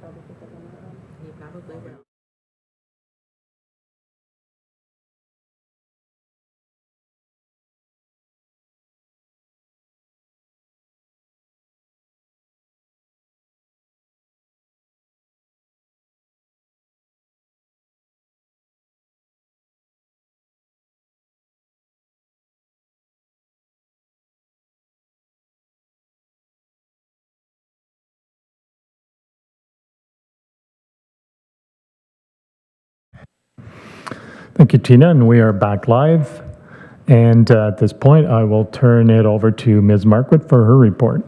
He probably will. Thank you, Tina, and we are back live. And at this point, I will turn it over to Ms. Markwood for her report.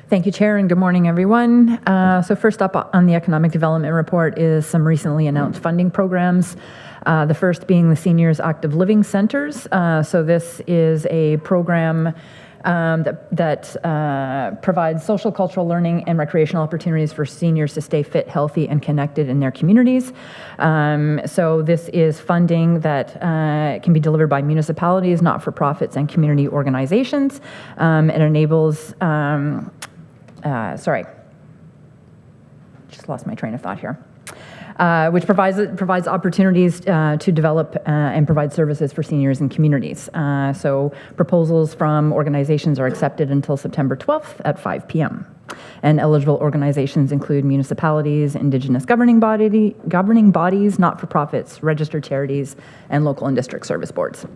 Thank you, Chair, and good morning, everyone. So first up on the Economic Development Report is some recently announced funding programs. The first being the Seniors Active Living Centers. So this is a program that provides social, cultural, learning, and recreational opportunities for seniors to stay fit, healthy, and connected in their communities. So this is funding that can be delivered by municipalities, not-for-profits, and community organizations. It enables, just lost my train of thought here. Which provides opportunities to develop and provide services for seniors and communities. So proposals from organizations are accepted until September 12th at 5 p.m. And eligible organizations include municipalities, Indigenous governing bodies, not-for-profits, registered charities, and local and district service boards.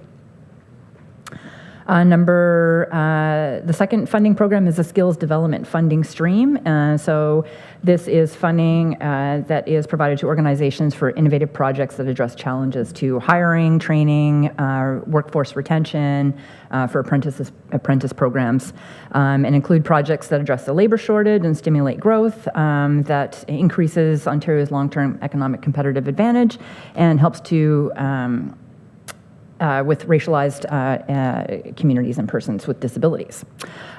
The second funding program is a skills development funding stream. So this is funding that is provided to organizations for innovative projects that address challenges to hiring, training, workforce retention, for apprentice programs, and include projects that address the labor shortage and stimulate growth, that increases Ontario's long-term economic competitive advantage and helps to with racialized communities and persons with disabilities.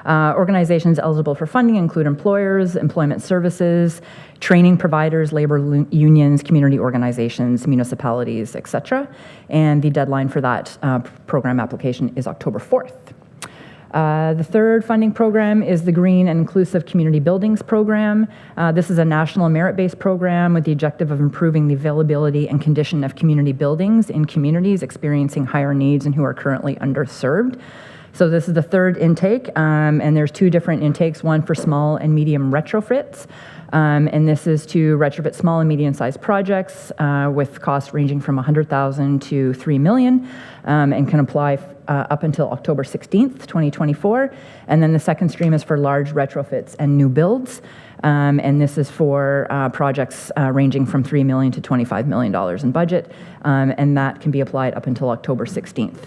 Organizations eligible for funding include employers, employment services, training providers, labor unions, community organizations, municipalities, etc. And the deadline for that program application is October 4th. The third funding program is the Green and Inclusive Community Buildings Program. This is a national merit-based program with the objective of improving the availability and condition of community buildings in communities experiencing higher needs and who are currently underserved. So this is the third intake, and there's two different intakes, one for small and medium retrofits. And this is to retrofit small and medium-sized projects with costs ranging from $100,000 to $3 million, and can apply up until October 16th, 2024. And then the second stream is for large retrofits and new builds. And this is for projects ranging from $3 million to $25 million in budget, and that can be applied up until October 16th.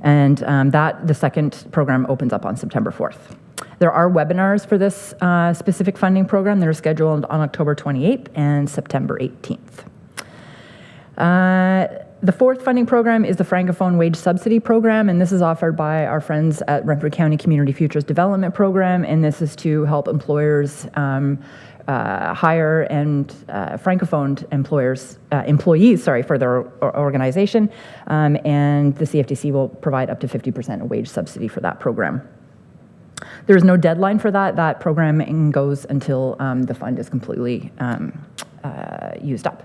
And the second program opens up on September 4th. There are webinars for this specific funding program that are scheduled on October 28th and September 18th. The fourth funding program is the Francophone Wage Subsidy Program, and this is offered by our friends at Renfrew County Community Futures Development Program, and this is to help employers hire and Francophone employees for their organization, and the CFDC will provide up to 50% of wage subsidy for that program. There is no deadline for that. That program goes until the fund is completely used up.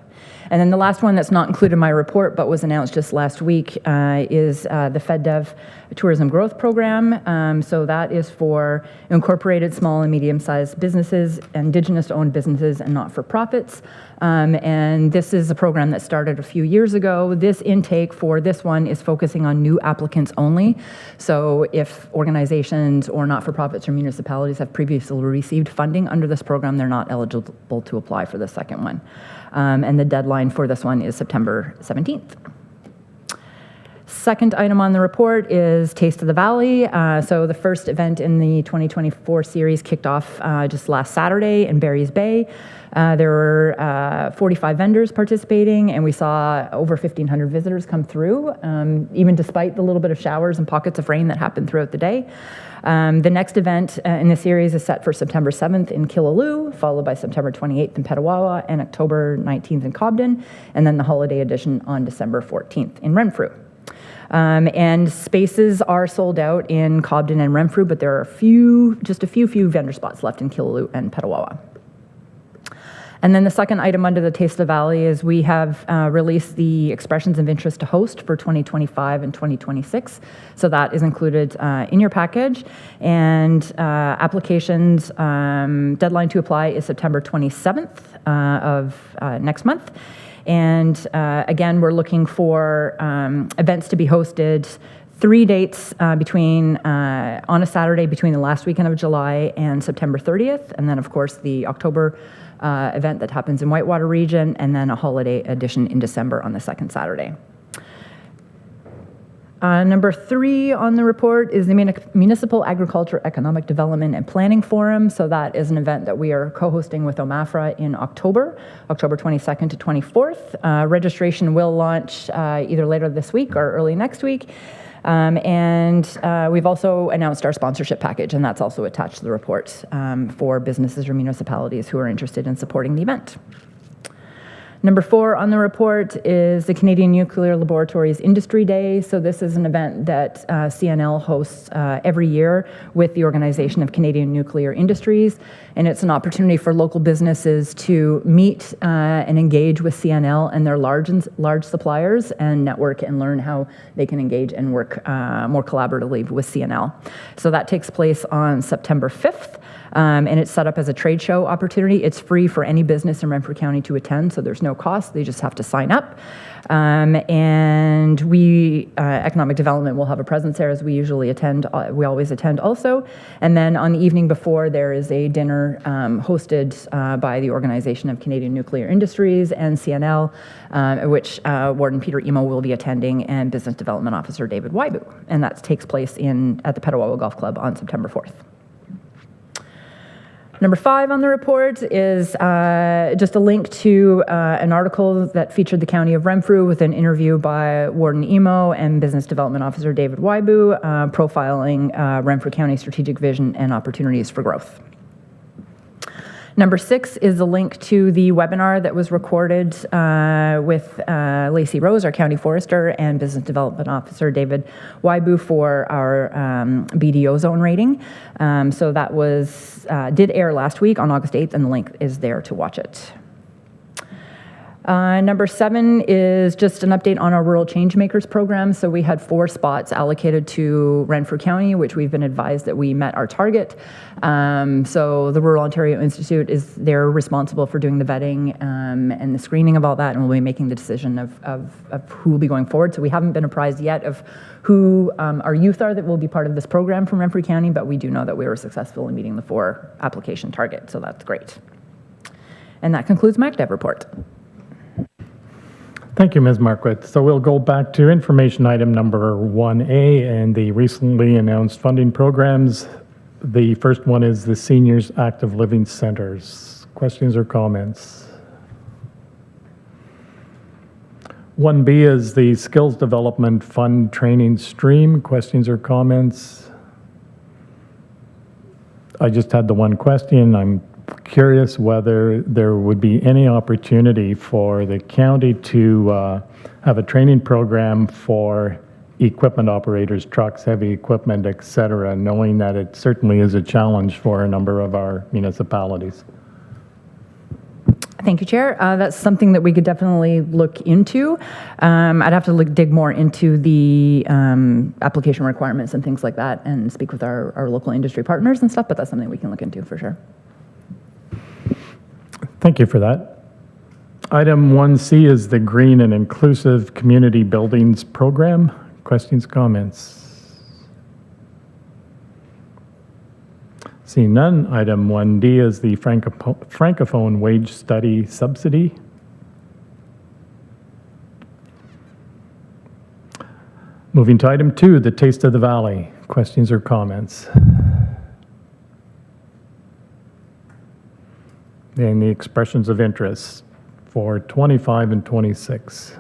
And then the last one that's not included in my report but was announced just last week is the FedDev Tourism Growth Program. So that is for incorporated small and medium-sized businesses, Indigenous-owned businesses, and not-for-profits. And this is a program that started a few years ago. This intake for this one is focusing on new applicants only. So if organizations or not-for-profits or municipalities have previously received funding under this program, they're not eligible to apply for the second one. And the deadline for this one is September 17th. Second item on the report is Taste of the Valley. So the first event in the 2024 series kicked off just last Saturday in Barry's Bay. There were 45 vendors participating, and we saw over 1,500 visitors come through, even despite the little bit of showers and pockets of rain that happened throughout the day. The next event in the series is set for September 7th in Killaloe, followed by September 28th in Petawawa, and October 19th in Cobden, and then the holiday edition on December 14th in Renfrew. And spaces are sold out in Cobden and Renfrew, but there are just a few vendor spots left in Killaloe and Petawawa. And then the second item under the Taste of the Valley is we have released the expressions of interest to host for 2025 and 2026. So that is included in your package. And applications, deadline to apply is September 27th of next month. And again, we're looking for events to be hosted 3 dates on a Saturday between the last weekend of July and September 30th. And then, of course, the October event that happens in Whitewater region, and then a holiday edition in December on the second Saturday. Number 3 on the report is the Municipal Agriculture Economic Development and Planning Forum. So that is an event that we are co-hosting with OMAFRA in October 22nd to 24th. Registration will launch either later this week or early next week. We've also announced our sponsorship package, and that's also attached to the report for businesses or municipalities who are interested in supporting the event. Number 4 on the report is the Canadian Nuclear Laboratories Industry Day. So this is an event that CNL hosts every year with the Organization of Canadian Nuclear Industries. And it's an opportunity for local businesses to meet and engage with CNL and their large suppliers and network and learn how they can engage and work more collaboratively with CNL. So that takes place on September 5th. And it's set up as a trade show opportunity. It's free for any business in Renfrew County to attend, so there's no cost. They just have to sign up. And we, Economic Development, will have a presence there as we usually attend. We always attend also. And then on the evening before, there is a dinner hosted by the Organization of Canadian Nuclear Industries and CNL, which Warden Peter Emo will be attending, and Business Development Officer David Waibu. And that takes place at the Petawawa Golf Club on September 4th. Number 5 on the report is just a link to an article that featured the County of Renfrew with an interview by Warden Emo and Business Development Officer David Waibu, profiling Renfrew County strategic vision and opportunities for growth. Number 6 is a link to the webinar that was recorded with Lacey Rose, our County Forester, and Business Development Officer David Waibu for our BDO zone rating. So that did air last week on August 8th, and the link is there to watch it. Number 7 is just an update on our Rural Changemakers program. So we had 4 spots allocated to Renfrew County, which we've been advised that we met our target. So the Rural Ontario Institute they're responsible for doing the vetting and the screening of all that, and we'll be making the decision of who will be going forward. So we haven't been apprised yet of who our youth are that will be part of this program from Renfrew County, but we do know that we were successful in meeting the 4 application target, so that's great. And that concludes my ACDEV report. Thank you, Ms. Marquardt. So we'll go back to information item number 1A and the recently announced funding programs. The first one is the Seniors Active Living Centers. Questions or comments? 1B is the Skills Development Fund Training Stream. Questions or comments? I just had the one question. I'm curious whether there would be any opportunity for the county to have a training program for equipment operators, trucks, heavy equipment, et cetera, knowing that it certainly is a challenge for a number of our municipalities. Thank you, Chair. That's something that we could definitely look into. I'd have to dig more into the application requirements and things like that and speak with our local industry partners and stuff, but that's something we can look into for sure. Thank you for that. Item 1C is the Green and Inclusive Community Buildings Program. Questions, comments? Seeing none, item 1D is the Francophone Wage Study Subsidy. Moving to item 2, the Taste of the Valley. Questions or comments? And the expressions of interest for 25 and 26.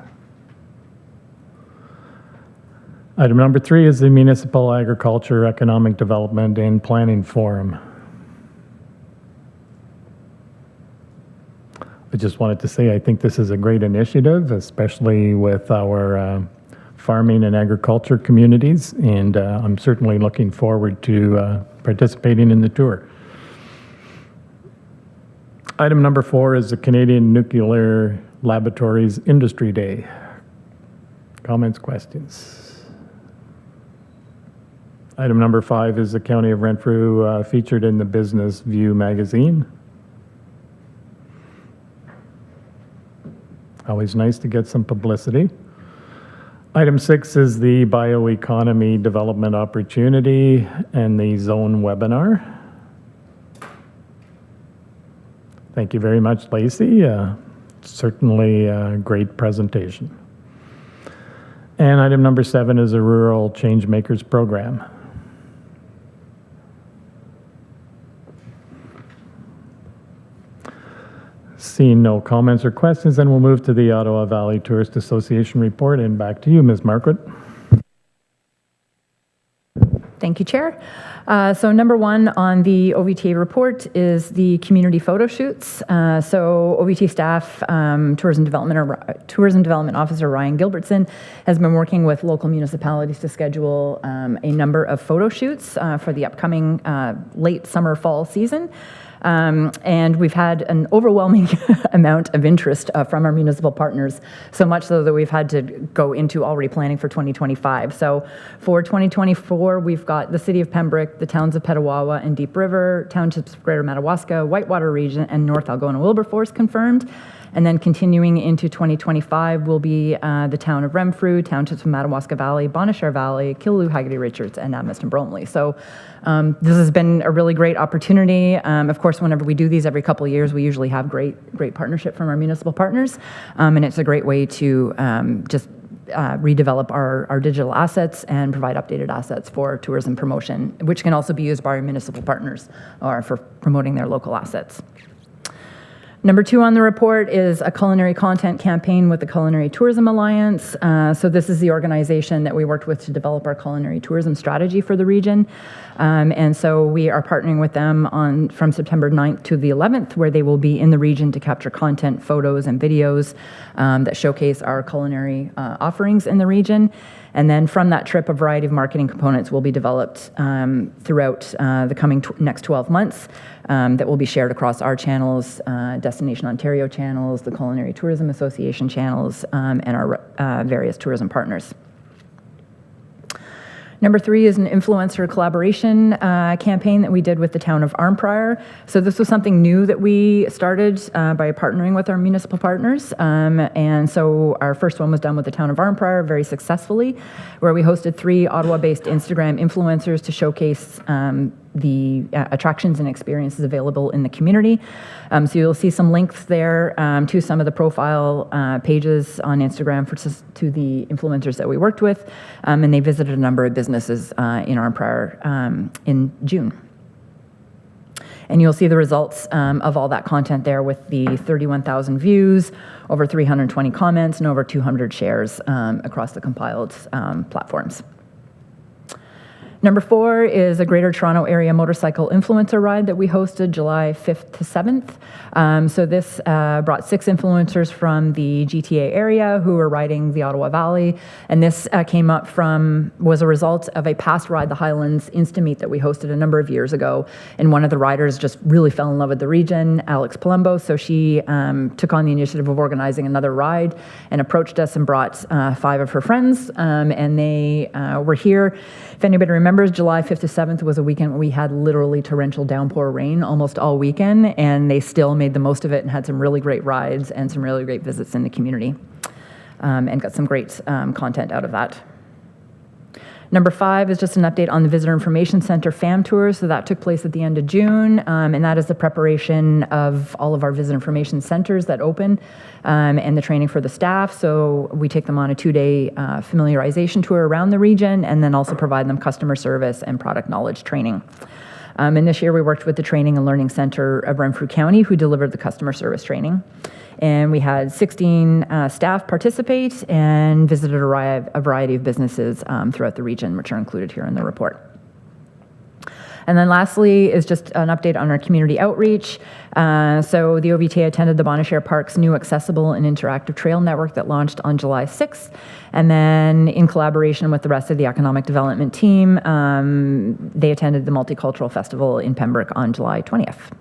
Item number 3 is the Municipal Agriculture Economic Development and Planning Forum. I just wanted to say I think this is a great initiative, especially with our farming and agriculture communities, and I'm certainly looking forward to participating in the tour. Item number 4 is the Canadian Nuclear Laboratories Industry Day. Comments, questions? Item number 5 is the County of Renfrew featured in the Business View magazine. Always nice to get some publicity. Item 6 is the Bioeconomy Development Opportunity and the Zone webinar. Thank you very much, Lacey. Certainly a great presentation. And item number 7 is a Rural Changemakers Program. Seeing no comments or questions, then we'll move to the Ottawa Valley Tourist Association report, and back to you, Ms. Margaret. Thank you, Chair. So number 1 on the OVTA report is the community photo shoots. So OVT staff, Tourism Development Officer Ryan Gilbertson has been working with local municipalities to schedule a number of photo shoots for the upcoming late summer fall season. And we've had an overwhelming amount of interest from our municipal partners, so much so that we've had to go into already planning for 2025. So for 2024, we've got the City of Pembroke, the towns of Petawawa and Deep River, townships of Greater Madawaska, Whitewater Region, and North Algona-Wilberforce confirmed. And then continuing into 2025 will be the town of Renfrew, townships of Madawaska Valley, Bonnechere Valley, Killaloe, Haggerty Richards, and Admiston Bromley. So this has been a really great opportunity. Of course, whenever we do these every couple of years, we usually have great partnership from our municipal partners. And it's a great way to just redevelop our digital assets and provide updated assets for tourism promotion, which can also be used by our municipal partners or for promoting their local assets. Number 2 on the report is a culinary content campaign with the Culinary Tourism Alliance. So this is the organization that we worked with to develop our culinary tourism strategy for the region. And so we are partnering with them from September 9th to the 11th, where they will be in the region to capture content, photos, and videos that showcase our culinary offerings in the region. And then from that trip, a variety of marketing components will be developed throughout the coming next 12 months that will be shared across our channels, Destination Ontario channels, the Culinary Tourism Association channels, and our various tourism partners. Number 3 is an influencer collaboration campaign that we did with the town of Arnprior. So this was something new that we started by partnering with our municipal partners. And so our first one was done with the town of Arnprior very successfully, where we hosted 3 Ottawa-based Instagram influencers to showcase the attractions and experiences available in the community. So you'll see some links there to some of the profile pages on Instagram to the influencers that we worked with, and they visited a number of businesses in Arnprior in June. And you'll see the results of all that content there with the 31,000 views, over 320 comments, and over 200 shares across the compiled platforms. Number 4 is a Greater Toronto Area motorcycle influencer ride that we hosted July 5th to 7th. So this brought 6 influencers from the GTA area who were riding the Ottawa Valley. And this was a result of a past Ride the Highlands Insta-Meet that we hosted a number of years ago. And one of the riders just really fell in love with the region, Alex Palumbo. So she took on the initiative of organizing another ride and approached us and brought 5 of her friends. And they were here. If anybody remembers, July 5th to 7th was a weekend where we had literally torrential downpour rain almost all weekend, and they still made the most of it and had some really great rides and some really great visits in the community, and got some great content out of that. Number 5 is just an update on the Visitor Information Center FAM tours. So that took place at the end of June, and that is the preparation of all of our Visitor Information Centers that open and the training for the staff. So we take them on a 2-day familiarization tour around the region and then also provide them customer service and product knowledge training. And this year we worked with the Training and Learning Center of Renfrew County, who delivered the customer service training. And we had 16 staff participate and visited a variety of businesses throughout the region, which are included here in the report. And then lastly is just an update on our community outreach. So the OVTA attended the Bonnechere Park's new accessible and interactive trail network that launched on July 6th. And then in collaboration with the rest of the economic development team, they attended the Multicultural Festival in Pembroke on July 20th.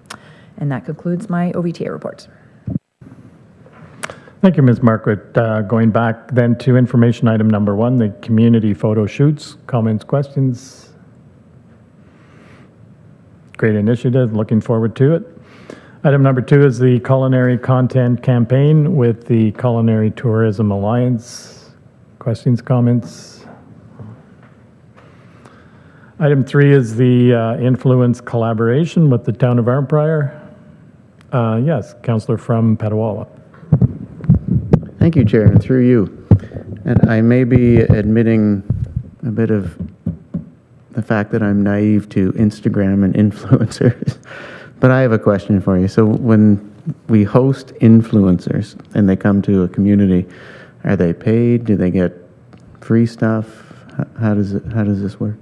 And that concludes my OVTA report. Thank you, Ms. Margaret. Going back then to information item number 1, the community photo shoots. Comments, questions? Great initiative. Looking forward to it. Item number 2 is the culinary content campaign with the Culinary Tourism Alliance. Questions, comments? Item 3 is the influence collaboration with the town of Arnprior. Yes, Councillor from Petawawa. Thank you, Chair, and through you. And I may be admitting a bit of the fact that I'm naive to Instagram and influencers, but I have a question for you. So when we host influencers and they come to a community, are they paid? Do they get free stuff? How does this work?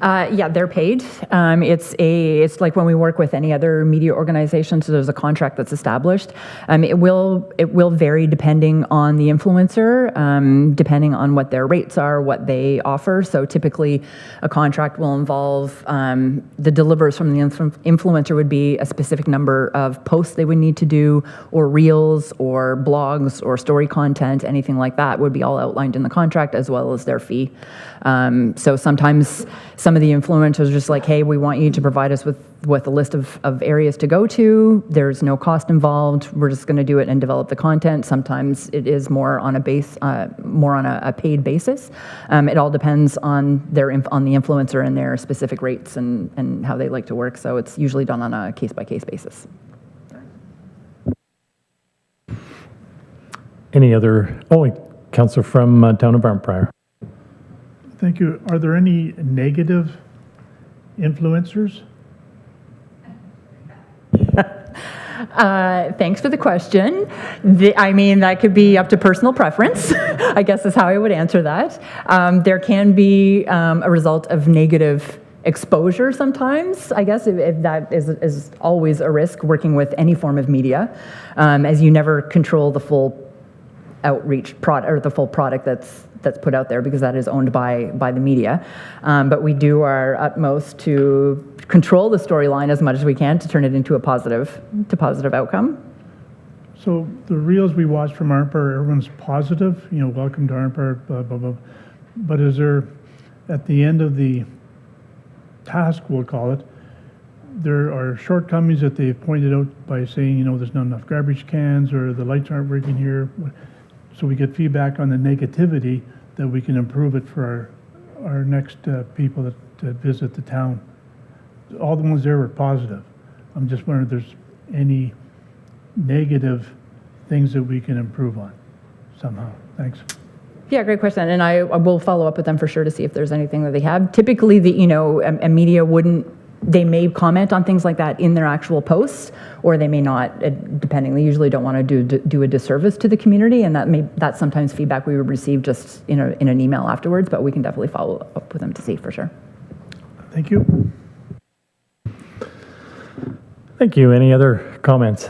Yeah, they're paid. It's like when we work with any other media organization, so there's a contract that's established. It will vary depending on the influencer, depending on what their rates are, what they offer. So typically a contract will involve the delivers from the influencer would be a specific number of posts they would need to do, or reels, or blogs, or story content, anything like that would be all outlined in the contract, as well as their fee. So sometimes some of the influencers are just like, hey, we want you to provide us with a list of areas to go to. There's no cost involved. We're just going to do it and develop the content. Sometimes it is more on a paid basis. It all depends on the influencer and their specific rates and how they like to work. So it's usually done on a case-by-case basis. Any other? Councillor from town of Arnprior. Thank you. Are there any negative influencers? Thanks for the question. That could be up to personal preference, I guess is how I would answer that. There can be a result of negative exposure sometimes, I guess, if that is always a risk working with any form of media, as you never control the full outreach product or the full product that's put out there, because that is owned by the media. But we do our utmost to control the storyline as much as we can to turn it into a positive outcome. So the reels we watch from Arnprior, everyone's positive, welcome to Arnprior, blah, blah, blah. But is there, at the end of the task, we'll call it, there are shortcomings that they've pointed out by saying, there's not enough garbage cans, or the lights aren't working here. So we get feedback on the negativity that we can improve it for our next people that visit the town. All the ones there were positive. I'm just wondering if there's any negative things that we can improve on somehow. Thanks. Yeah, great question. And I will follow up with them for sure to see if there's anything that they have. Typically, a media they may comment on things like that in their actual posts, or they may not, depending. They usually don't want to do a disservice to the community, and that's sometimes feedback we would receive just in an email afterwards, but we can definitely follow up with them to see for sure. Thank you. Thank you. Any other comments?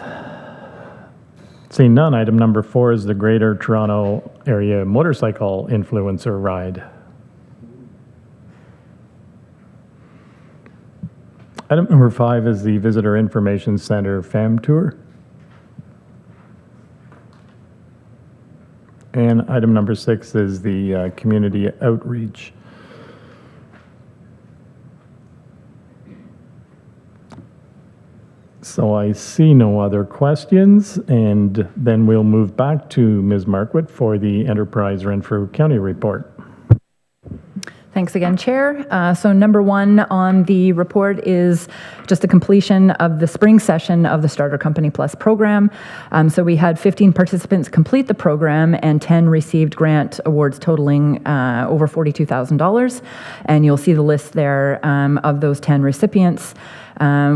Seeing none, item number 4 is the Greater Toronto Area Motorcycle Influencer Ride. Item number 5 is the Visitor Information Center FAM Tour. And item number 6 is the Community Outreach. So I see no other questions, and then we'll move back to Ms. Marquardt for the Enterprise Renfrew County Report. Thanks again, Chair. So number 1 on the report is just the completion of the spring session of the Starter Company Plus program. So we had 15 participants complete the program, and 10 received grant awards totaling over $42,000. And you'll see the list there of those 10 recipients,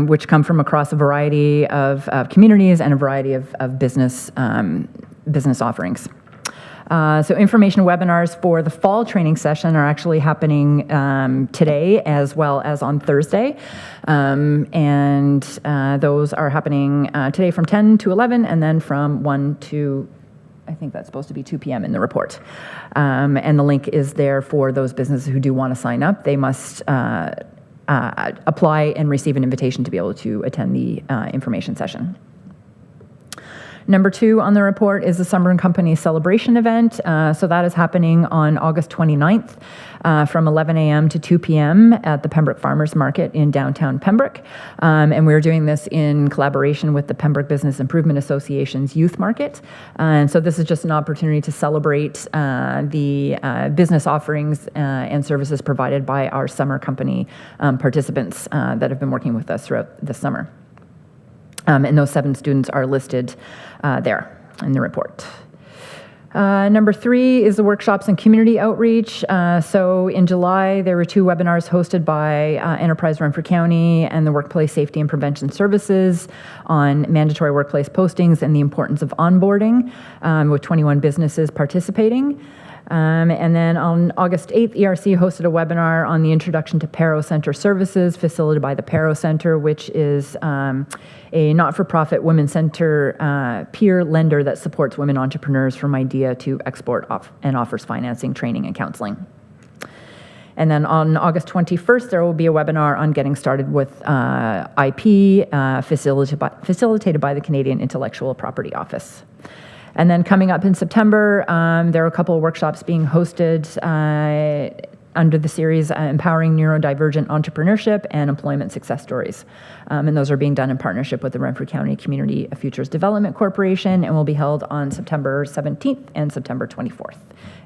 which come from across a variety of communities and a variety of business offerings. So information webinars for the fall training session are actually happening today as well as on Thursday. And those are happening today from 10 to 11 and then from 1 to, I think that's supposed to be 2 p.m. in the report. And the link is there for those businesses who do want to sign up. They must apply and receive an invitation to be able to attend the information session. Number 2 on the report is the Summer and Company celebration event. So that is happening on August 29th from 11 a.m. to 2 p.m. at the Pembroke Farmers Market in downtown Pembroke. And we're doing this in collaboration with the Pembroke Business Improvement Association's Youth Market. And so this is just an opportunity to celebrate the business offerings and services provided by our Summer Company participants that have been working with us throughout the summer. And those 7 students are listed there in the report. Number 3 is the workshops and community outreach. So in July, there were 2 webinars hosted by Enterprise Renfrew County and the Workplace Safety and Prevention Services on mandatory workplace postings and the importance of onboarding, with 21 businesses participating. And then on August 8th, ERC hosted a webinar on the introduction to Paro Center services facilitated by the Paro Center, which is a not-for-profit women's center peer lender that supports women entrepreneurs from idea to export and offers financing, training, and counseling. And then on August 21st, there will be a webinar on getting started with IP facilitated by the Canadian Intellectual Property Office. And then coming up in September, there are a couple of workshops being hosted under the series Empowering Neurodivergent Entrepreneurship and Employment Success Stories. And those are being done in partnership with the Renfrew County Community Futures Development Corporation and will be held on September 17th and September 24th.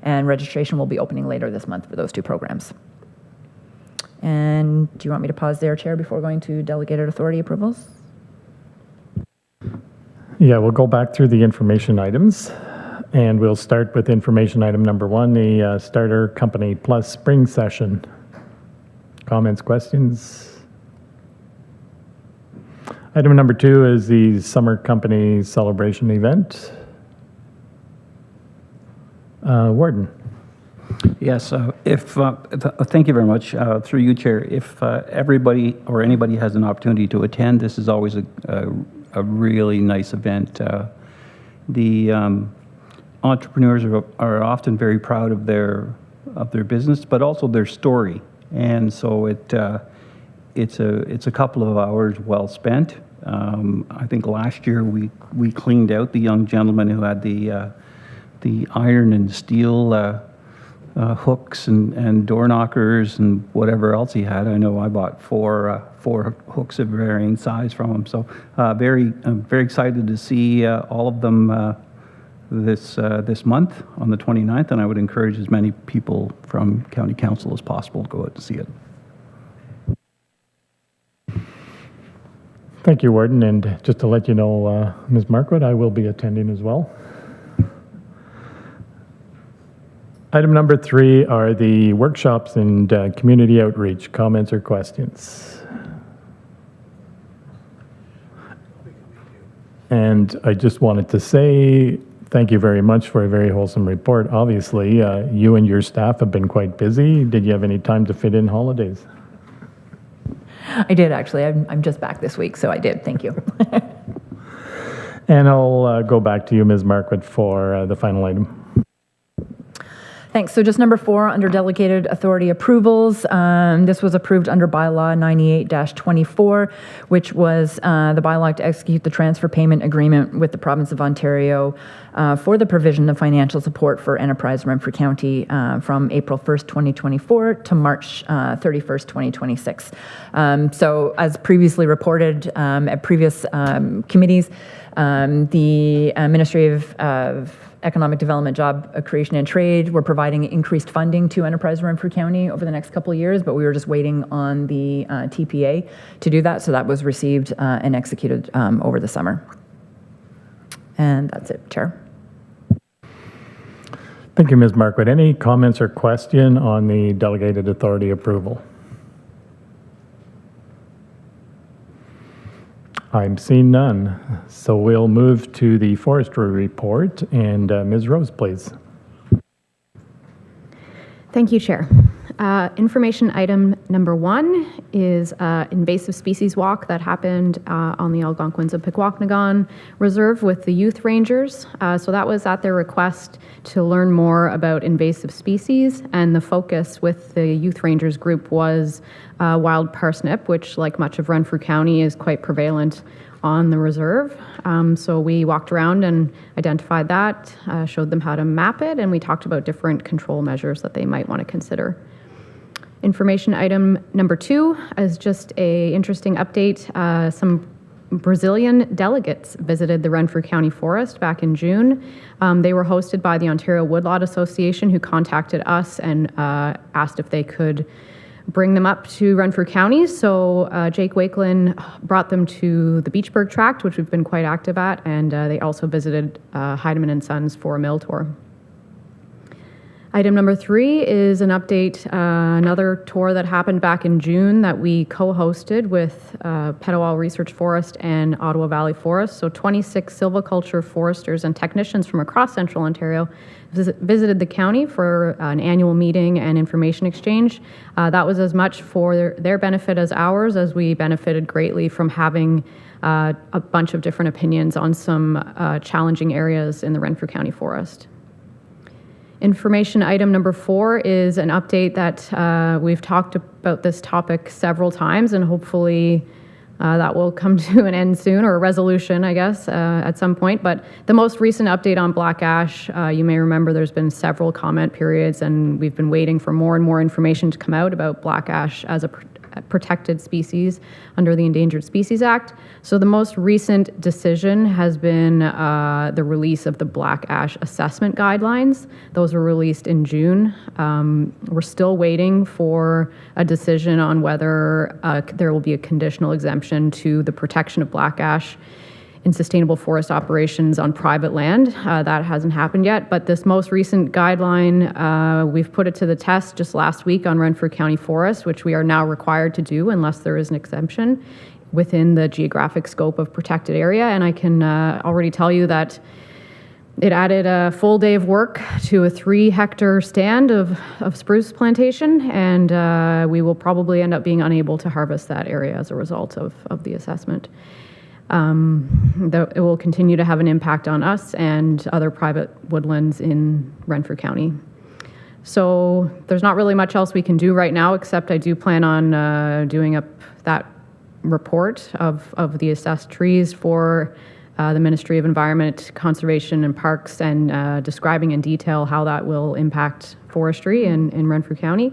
And registration will be opening later this month for those 2 programs. And do you want me to pause there, Chair, before going to delegated authority approvals? Yeah, we'll go back through the information items, and we'll start with information item number 1, the Starter Company Plus Spring Session. Comments, questions? Item number 2 is the Summer Company Celebration Event. Warden. Yes, thank you very much. Through you, Chair, if everybody or anybody has an opportunity to attend, this is always a really nice event. The entrepreneurs are often very proud of their business, but also their story, and so it's a couple of hours well spent. I think last year we cleaned out the young gentleman who had the iron and steel hooks and door knockers and whatever else he had. I know I bought four hooks of varying size from him. So I'm very excited to see all of them this month on the 29th, and I would encourage as many people from County Council as possible to go out and see it. Thank you, Warden, and just to let you know, Ms. Markwood, I will be attending as well. Item number 3 are the workshops and community outreach. Comments or questions? And I just wanted to say thank you very much for a very wholesome report. Obviously, you and your staff have been quite busy. Did you have any time to fit in holidays? I did, actually. I'm just back this week, so I did. Thank you. And I'll go back to you, Ms. Markwood, for the final item. Thanks. So just number 4 under delegated authority approvals. This was approved under bylaw 98-24, which was the bylaw to execute the transfer payment agreement with the province of Ontario for the provision of financial support for Enterprise Renfrew County from April 1st, 2024 to March 31st, 2026. So as previously reported at previous committees, the Ministry of Economic Development, Job Creation and Trade, we're providing increased funding to Enterprise Renfrew County over the next couple of years, but we were just waiting on the TPA to do that, so that was received and executed over the summer. And that's it, Chair. Thank you, Ms. Markwood. Any comments or question on the delegated authority approval? I'm seeing none. So we'll move to the forestry report. And Ms. Rose, please. Thank you, Chair. Information item number 1 is invasive species walk that happened on the Algonquins-Pikwakanagan Reserve with the youth rangers. So that was at their request to learn more about invasive species, and the focus with the youth rangers group was wild parsnip, which, like much of Renfrew County, is quite prevalent on the reserve. So we walked around and identified that, showed them how to map it, and we talked about different control measures that they might want to consider. Information item number 2 is just a interesting update. Some Brazilian delegates visited the Renfrew County Forest back in June. They were hosted by the Ontario Woodlot Association, who contacted us and asked if they could bring them up to Renfrew County. So Jake Wakelin brought them to the Beachburg Tract, which we've been quite active at, and they also visited Heidemann and Sons for a mill tour. Item number 3 is an update, another tour that happened back in June that we co-hosted with Petawawa Research Forest and Ottawa Valley Forest. So 26 silviculture foresters and technicians from across Central Ontario visited the county for an annual meeting and information exchange. That was as much for their benefit as ours, as we benefited greatly from having a bunch of different opinions on some challenging areas in the Renfrew County Forest. Information item number 4 is an update that we've talked about this topic several times, and hopefully that will come to an end soon, or a resolution, I guess, at some point. But the most recent update on black ash, you may remember there's been several comment periods, and we've been waiting for more and more information to come out about black ash as a protected species under the Endangered Species Act. So the most recent decision has been the release of the black ash assessment guidelines. Those were released in June. We're still waiting for a decision on whether there will be a conditional exemption to the protection of black ash in sustainable forest operations on private land. That hasn't happened yet, but this most recent guideline, we've put it to the test just last week on Renfrew County Forest, which we are now required to do unless there is an exemption within the geographic scope of protected area. And I can already tell you that it added a full day of work to a 3-hectare stand of spruce plantation, and we will probably end up being unable to harvest that area as a result of the assessment. It will continue to have an impact on us and other private woodlands in Renfrew County. So there's not really much else we can do right now, except I do plan on doing up that report of the assessed trees for the Ministry of Environment, Conservation and Parks, and describing in detail how that will impact forestry in Renfrew County.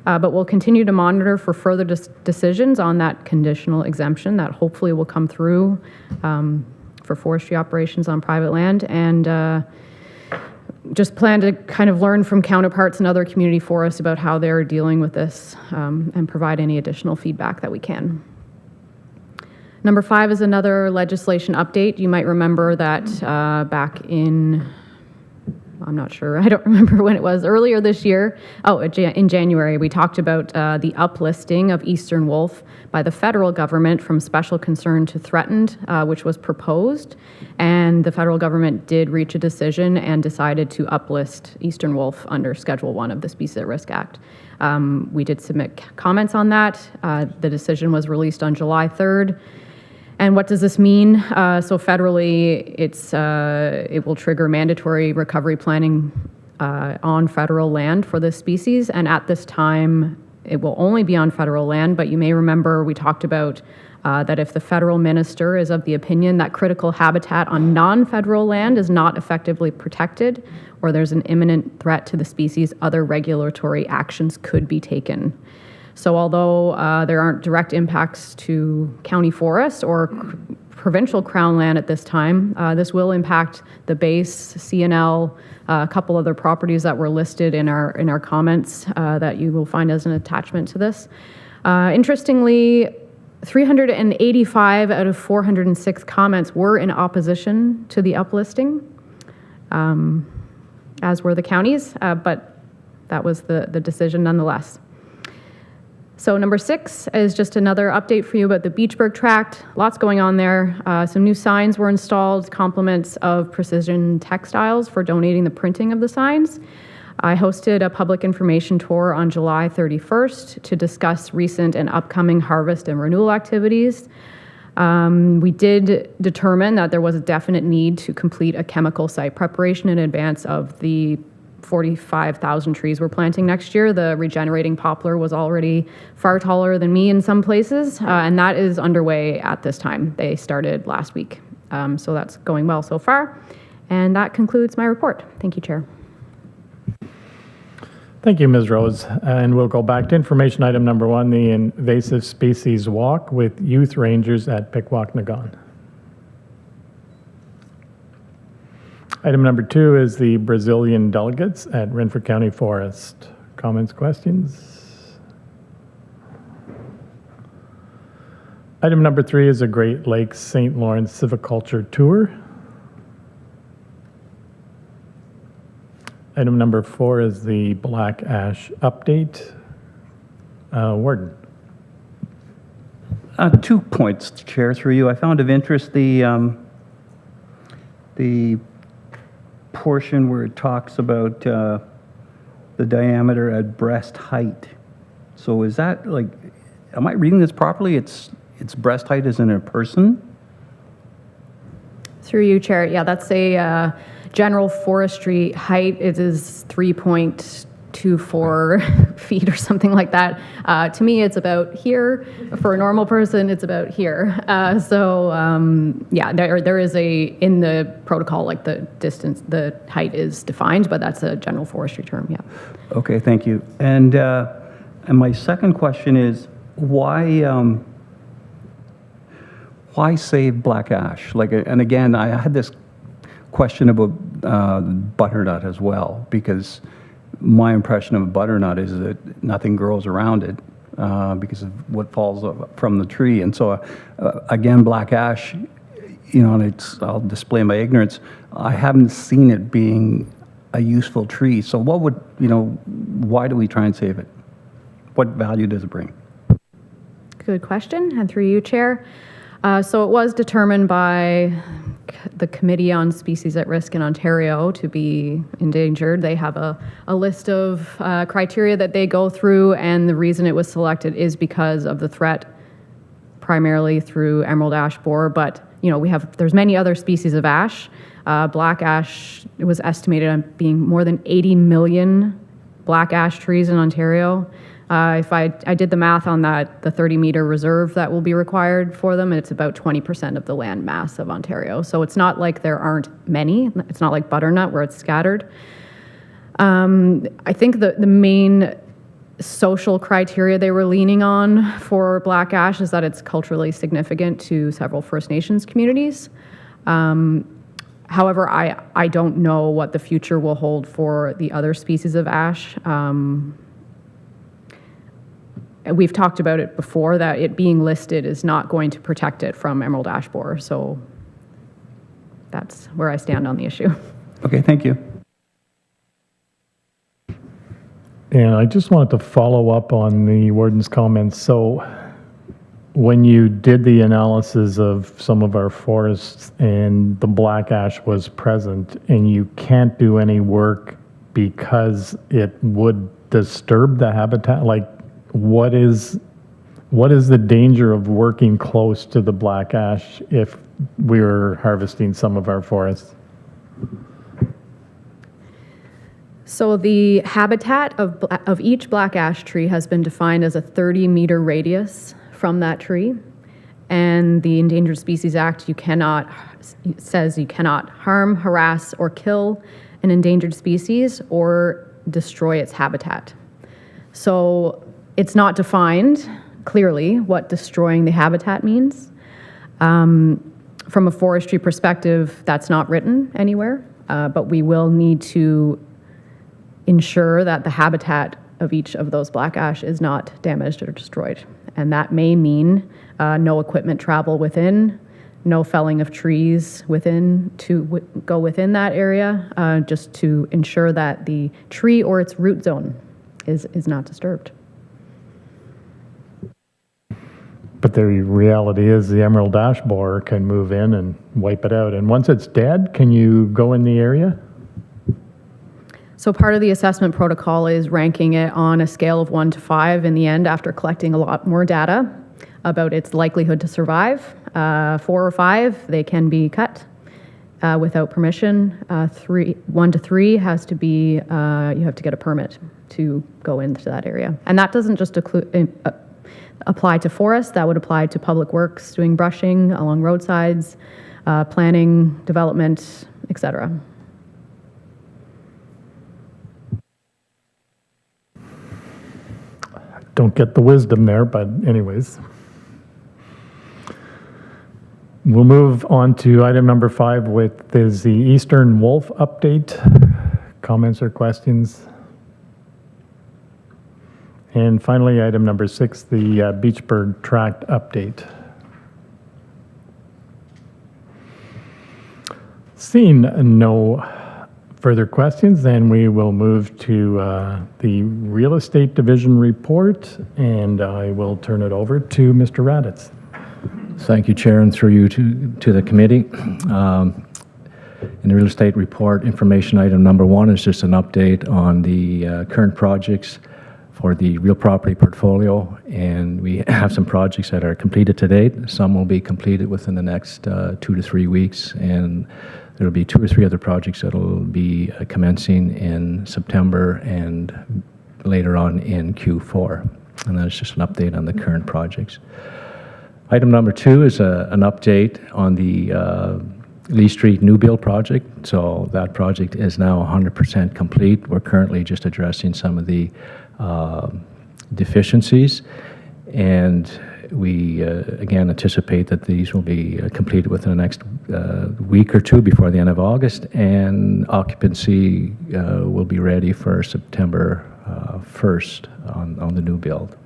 But we'll continue to monitor for further decisions on that conditional exemption that hopefully will come through for forestry operations on private land, and just plan to kind of learn from counterparts in other community forests about how they're dealing with this, and provide any additional feedback that we can. Number 5 is another legislation update. You might remember that back in, I'm not sure, I don't remember when it was, earlier this year, in January, we talked about the uplisting of eastern wolf by the federal government from special concern to threatened, which was proposed, and the federal government did reach a decision and decided to uplist eastern wolf under Schedule 1 of the Species at Risk Act. We did submit comments on that. The decision was released on July 3rd. And what does this mean? So federally, it will trigger mandatory recovery planning on federal land for this species. And at this time, it will only be on federal land. But you may remember we talked about that if the federal minister is of the opinion that critical habitat on non-federal land is not effectively protected, or there's an imminent threat to the species, other regulatory actions could be taken. So although there aren't direct impacts to county forests or provincial crown land at this time, this will impact the base, CNL, a couple other properties that were listed in our comments that you will find as an attachment to this. Interestingly, 385 out of 406 comments were in opposition to the uplisting, as were the counties, but that was the decision nonetheless. So number 6 is just another update for you about the Beachburg Tract. Lots going on there. Some new signs were installed, compliments of Precision Textiles for donating the printing of the signs. I hosted a public information tour on July 31st to discuss recent and upcoming harvest and renewal activities. We did determine that there was a definite need to complete a chemical site preparation in advance of the 45,000 trees we're planting next year. The regenerating poplar was already far taller than me in some places, and that is underway at this time. They started last week. So that's going well so far. And that concludes my report. Thank you, Chair. Thank you, Ms. Rose. And we'll go back to information item number 1, the invasive species walk with youth rangers at Pikwakanagan. Item number 2 is the Brazilian delegates at Renfrew County Forest. Comments, questions? Item number 3 is a Great Lakes St. Lawrence Civiculture Tour. Item number 4 is the black ash update. Warden. 2 points, Chair, through you. I found of interest the portion where it talks about the diameter at breast height. So is that like, am I reading this properly? It's breast height as in a person? Through you, Chair. Yeah, that's a general forestry height. It is 3.24 feet or something like that. To me, it's about here. For a normal person, it's about here. Yeah, there is in the protocol, like the distance, the height is defined, but that's a general forestry term, yeah. Okay, thank you. And my second question is, why save black ash? Like, and again, I had this question about butternut as well, because my impression of butternut is that nothing grows around it because of what falls from the tree. And so, again, black ash, and I'll display my ignorance, I haven't seen it being a useful tree. So what would, why do we try and save it? What value does it bring? Good question, and through you, Chair. So it was determined by the Committee on Species at Risk in Ontario to be endangered. They have a list of criteria that they go through, and the reason it was selected is because of the threat, primarily through emerald ash borer. But there's many other species of ash. Black ash, it was estimated on being more than 80 million black ash trees in Ontario. If I did the math on that, the 30-meter reserve that will be required for them, it's about 20% of the land mass of Ontario. So it's not like there aren't many. It's not like butternut where it's scattered. I think the main social criteria they were leaning on for black ash is that it's culturally significant to several First Nations communities. However, I don't know what the future will hold for the other species of ash. We've talked about it before, that it being listed is not going to protect it from emerald ash borer. So that's where I stand on the issue. Okay, thank you. And I just wanted to follow up on the warden's comments. So when you did the analysis of some of our forests and the black ash was present and you can't do any work because it would disturb the habitat, like what is the danger of working close to the black ash if we were harvesting some of our forests? So the habitat of each black ash tree has been defined as a 30-meter radius from that tree. And the Endangered Species Act says you cannot harm, harass, or kill an endangered species or destroy its habitat. So it's not defined clearly what destroying the habitat means. From a forestry perspective, that's not written anywhere, but we will need to ensure that the habitat of each of those black ash is not damaged or destroyed. And that may mean no equipment travel within, no felling of trees go within that area, just to ensure that the tree or its root zone is not disturbed. But the reality is the emerald ash borer can move in and wipe it out. And once it's dead, can you go in the area? So part of the assessment protocol is ranking it on a scale of 1 to 5 in the end after collecting a lot more data about its likelihood to survive. 4 or 5, they can be cut. without permission. 1 to 3 has to be, you have to get a permit to go into that area. And that doesn't just apply to forests, that would apply to public works, doing brushing along roadsides, planning, development, etc. Don't get the wisdom there, but anyways. We'll move on to item number 5, which is the Eastern Wolf update. Comments or questions? And finally, item number 6, the Beachburg Tract update. Seeing no further questions, then we will move to the Real Estate Division report, and I will turn it over to Mr. Raditz. Thank you, Chair, and through you to the committee. In the real estate report, information item number 1 is just an update on the current projects for the real property portfolio, and we have some projects that are completed to date. Some will be completed within the next 2 to 3 weeks, and there will be 2 or 3 other projects that will be commencing in September and later on in Q4. And that's just an update on the current projects. Item number 2 is an update on the Lee Street new build project. So that project is now 100% complete. We're currently just addressing some of the deficiencies, and we again anticipate that these will be completed within the next week or 2 before the end of August, and occupancy will be ready for September 1st on the new build.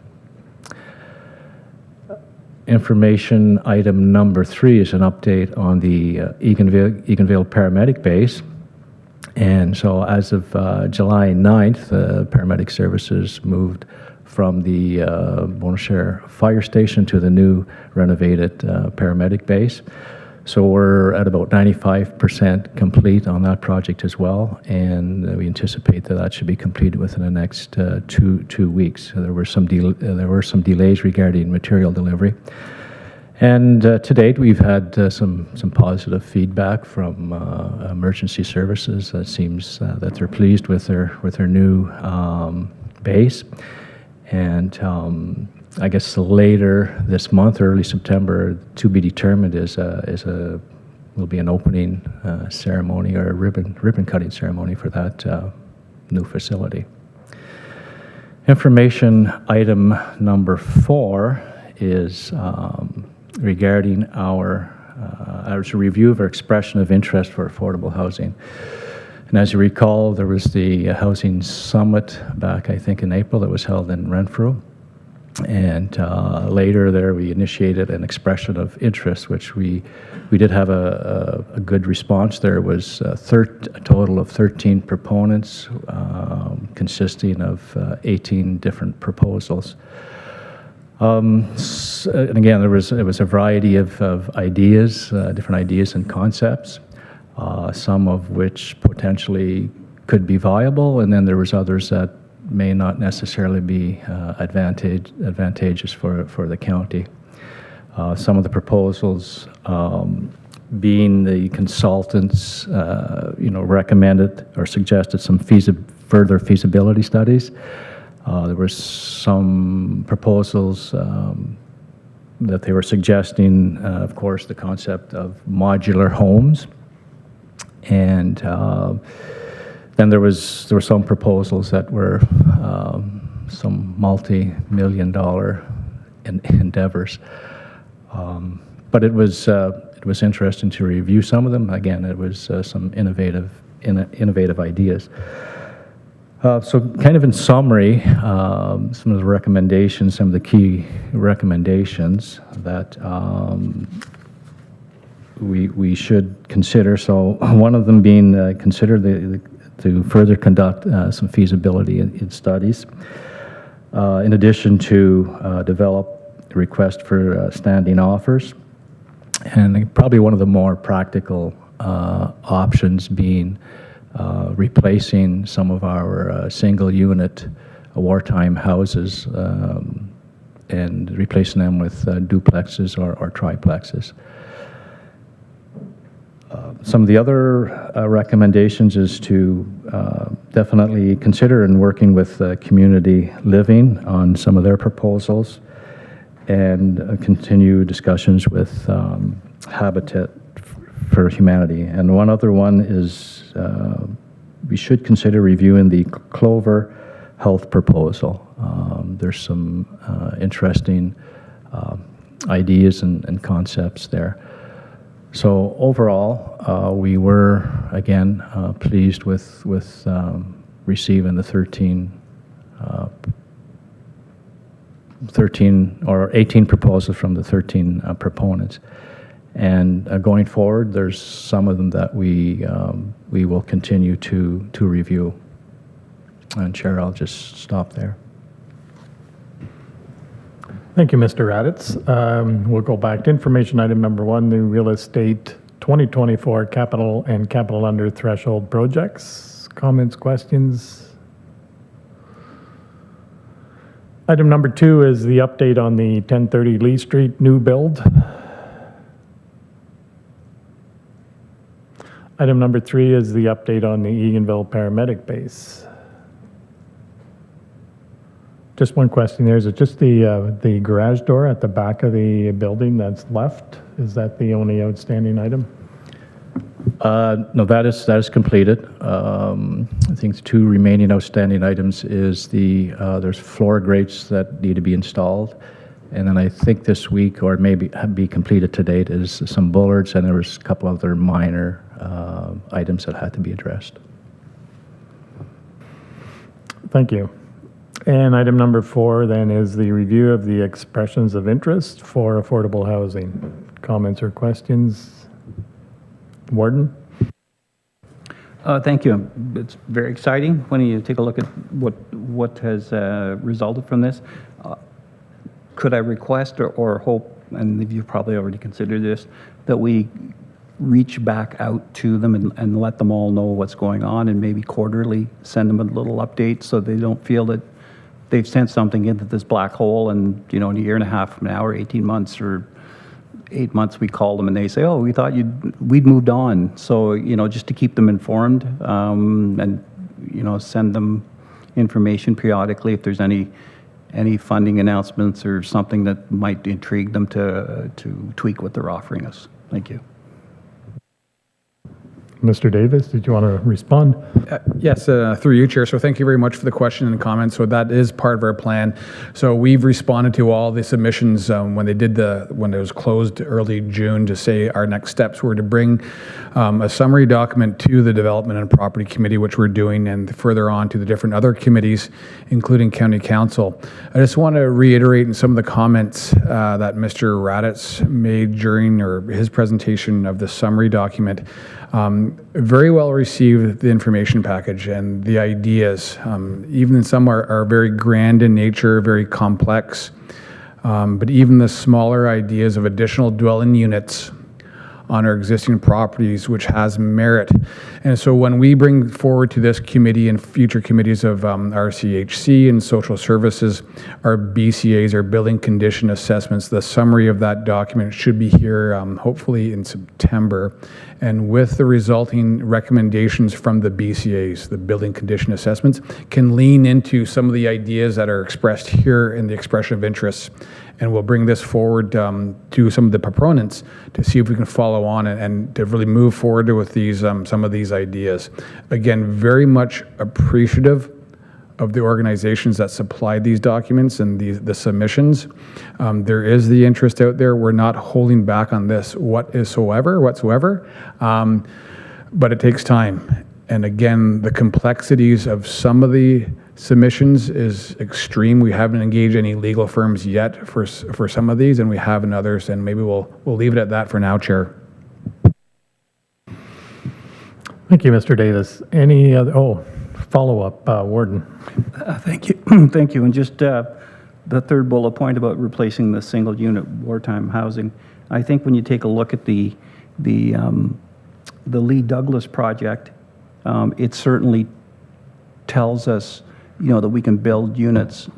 Information item number 3 is an update on the Eganville paramedic base. And so as of July 9th, paramedic services moved from the Bonachère Fire Station to the new renovated paramedic base. So we're at about 95% complete on that project as well, and we anticipate that that should be completed within the next two weeks. So there were some delays regarding material delivery. And to date, we've had some positive feedback from emergency services. It seems that they're pleased with their new base. And I guess later this month, early September, to be determined will be an opening ceremony or a ribbon cutting ceremony for that new facility. Information item number 4 is regarding our review of our expression of interest for affordable housing. And as you recall, there was the housing summit back, I think, in April that was held in Renfrew. And later there, we initiated an expression of interest, which we did have a good response. There was a total of 13 proponents, consisting of 18 different proposals. And again, it was a variety of ideas, different ideas and concepts, some of which potentially could be viable, and then there was others that may not necessarily be advantageous for the county. Some of the proposals being the consultants, recommended or suggested some further feasibility studies. There were some proposals that they were suggesting, of course, the concept of modular homes, and then there were some proposals that were some multi-million-dollar endeavors, but it was interesting to review some of them. Again, it was some innovative ideas. So kind of in summary, some of the recommendations, some of the key recommendations that we should consider. So one of them being consider to further conduct some feasibility in studies. In addition to develop a request for standing offers. And probably one of the more practical options being replacing some of our single unit wartime houses and replacing them with duplexes or triplexes. Some of the other recommendations is to definitely consider in working with community living on some of their proposals, and continue discussions with Habitat for Humanity. And one other one is we should consider reviewing the Clover Health proposal. There's some interesting ideas and concepts there. So overall, we were, again, pleased with receiving the 13 or 18 proposals from the 13 proponents. And going forward, there's some of them that we will continue to review. And Chair, I'll just stop there. Thank you, Mr. Raditz. We'll go back to information item number 1, the real estate 2024 capital and capital under threshold projects. Comments, questions? Item number 2 is the update on the 1030 Lee Street new build. Item number 3 is the update on the Eganville paramedic base. Just one question there. Is it just the garage door at the back of the building that's left? Is that the only outstanding item? No, that is completed. I think the 2 remaining outstanding items is there's floor grates that need to be installed. And then I think this week, or maybe be completed to date, is some bullards, and there was a couple other minor items that had to be addressed. Thank you. And item number 4 then is the review of the expressions of interest for affordable housing. Comments or questions? Warden? Thank you. It's very exciting when you take a look at what has resulted from this. Could I request or hope, and you've probably already considered this, that we reach back out to them and let them all know what's going on, and maybe quarterly send them a little update so they don't feel that they've sent something into this black hole, and in a year and a half from now, or 18 months or 8 months, we call them and they say, oh, we thought we'd moved on. So, just to keep them informed, and, send them information periodically if there's any funding announcements or something that might intrigue them to tweak what they're offering us. Thank you. Mr. Davis, did you want to respond? Yes, through you, Chair. So thank you very much for the question and comment. So that is part of our plan. So we've responded to all the submissions when it was closed early June to say our next steps were to bring a summary document to the Development and Property Committee, which we're doing, and further on to the different other committees, including County Council. I just want to reiterate in some of the comments that Mr. Raditz made during his presentation of the summary document. Very well received the information package and the ideas. Even some are very grand in nature, very complex. But even the smaller ideas of additional dwelling units on our existing properties, which has merit. And so when we bring forward to this committee and future committees of RCHC and social services, our BCAs, our building condition assessments, the summary of that document should be here hopefully in September. And with the resulting recommendations from the BCAs, the building condition assessments, can lean into some of the ideas that are expressed here in the expression of interests. And we'll bring this forward to some of the proponents to see if we can follow on and to really move forward with these some of these ideas. Again, very much appreciative of the organizations that supplied these documents and the submissions. There is the interest out there. We're not holding back on this whatsoever. But it takes time. And again, the complexities of some of the submissions is extreme. We haven't engaged any legal firms yet for some of these, and we have in others, and maybe we'll leave it at that for now, Chair. Thank you, Mr. Davis. Any other, follow-up, Warden? Thank you. Thank you. And just the third bullet point about replacing the single unit wartime housing, I think when you take a look at the Lee Douglas project, it certainly tells us that we can build units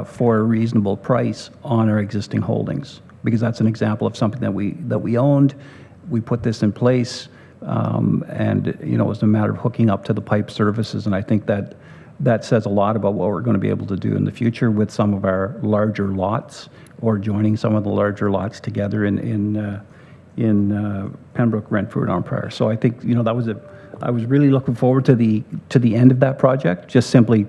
for a reasonable price on our existing holdings, because that's an example of something that we owned. We put this in place and it was a matter of hooking up to the pipe services, and I think that says a lot about what we're going to be able to do in the future with some of our larger lots, or joining some of the larger lots together in Pembroke, Renfrew, and Arnprior. So I think I was really looking forward to the end of that project, just simply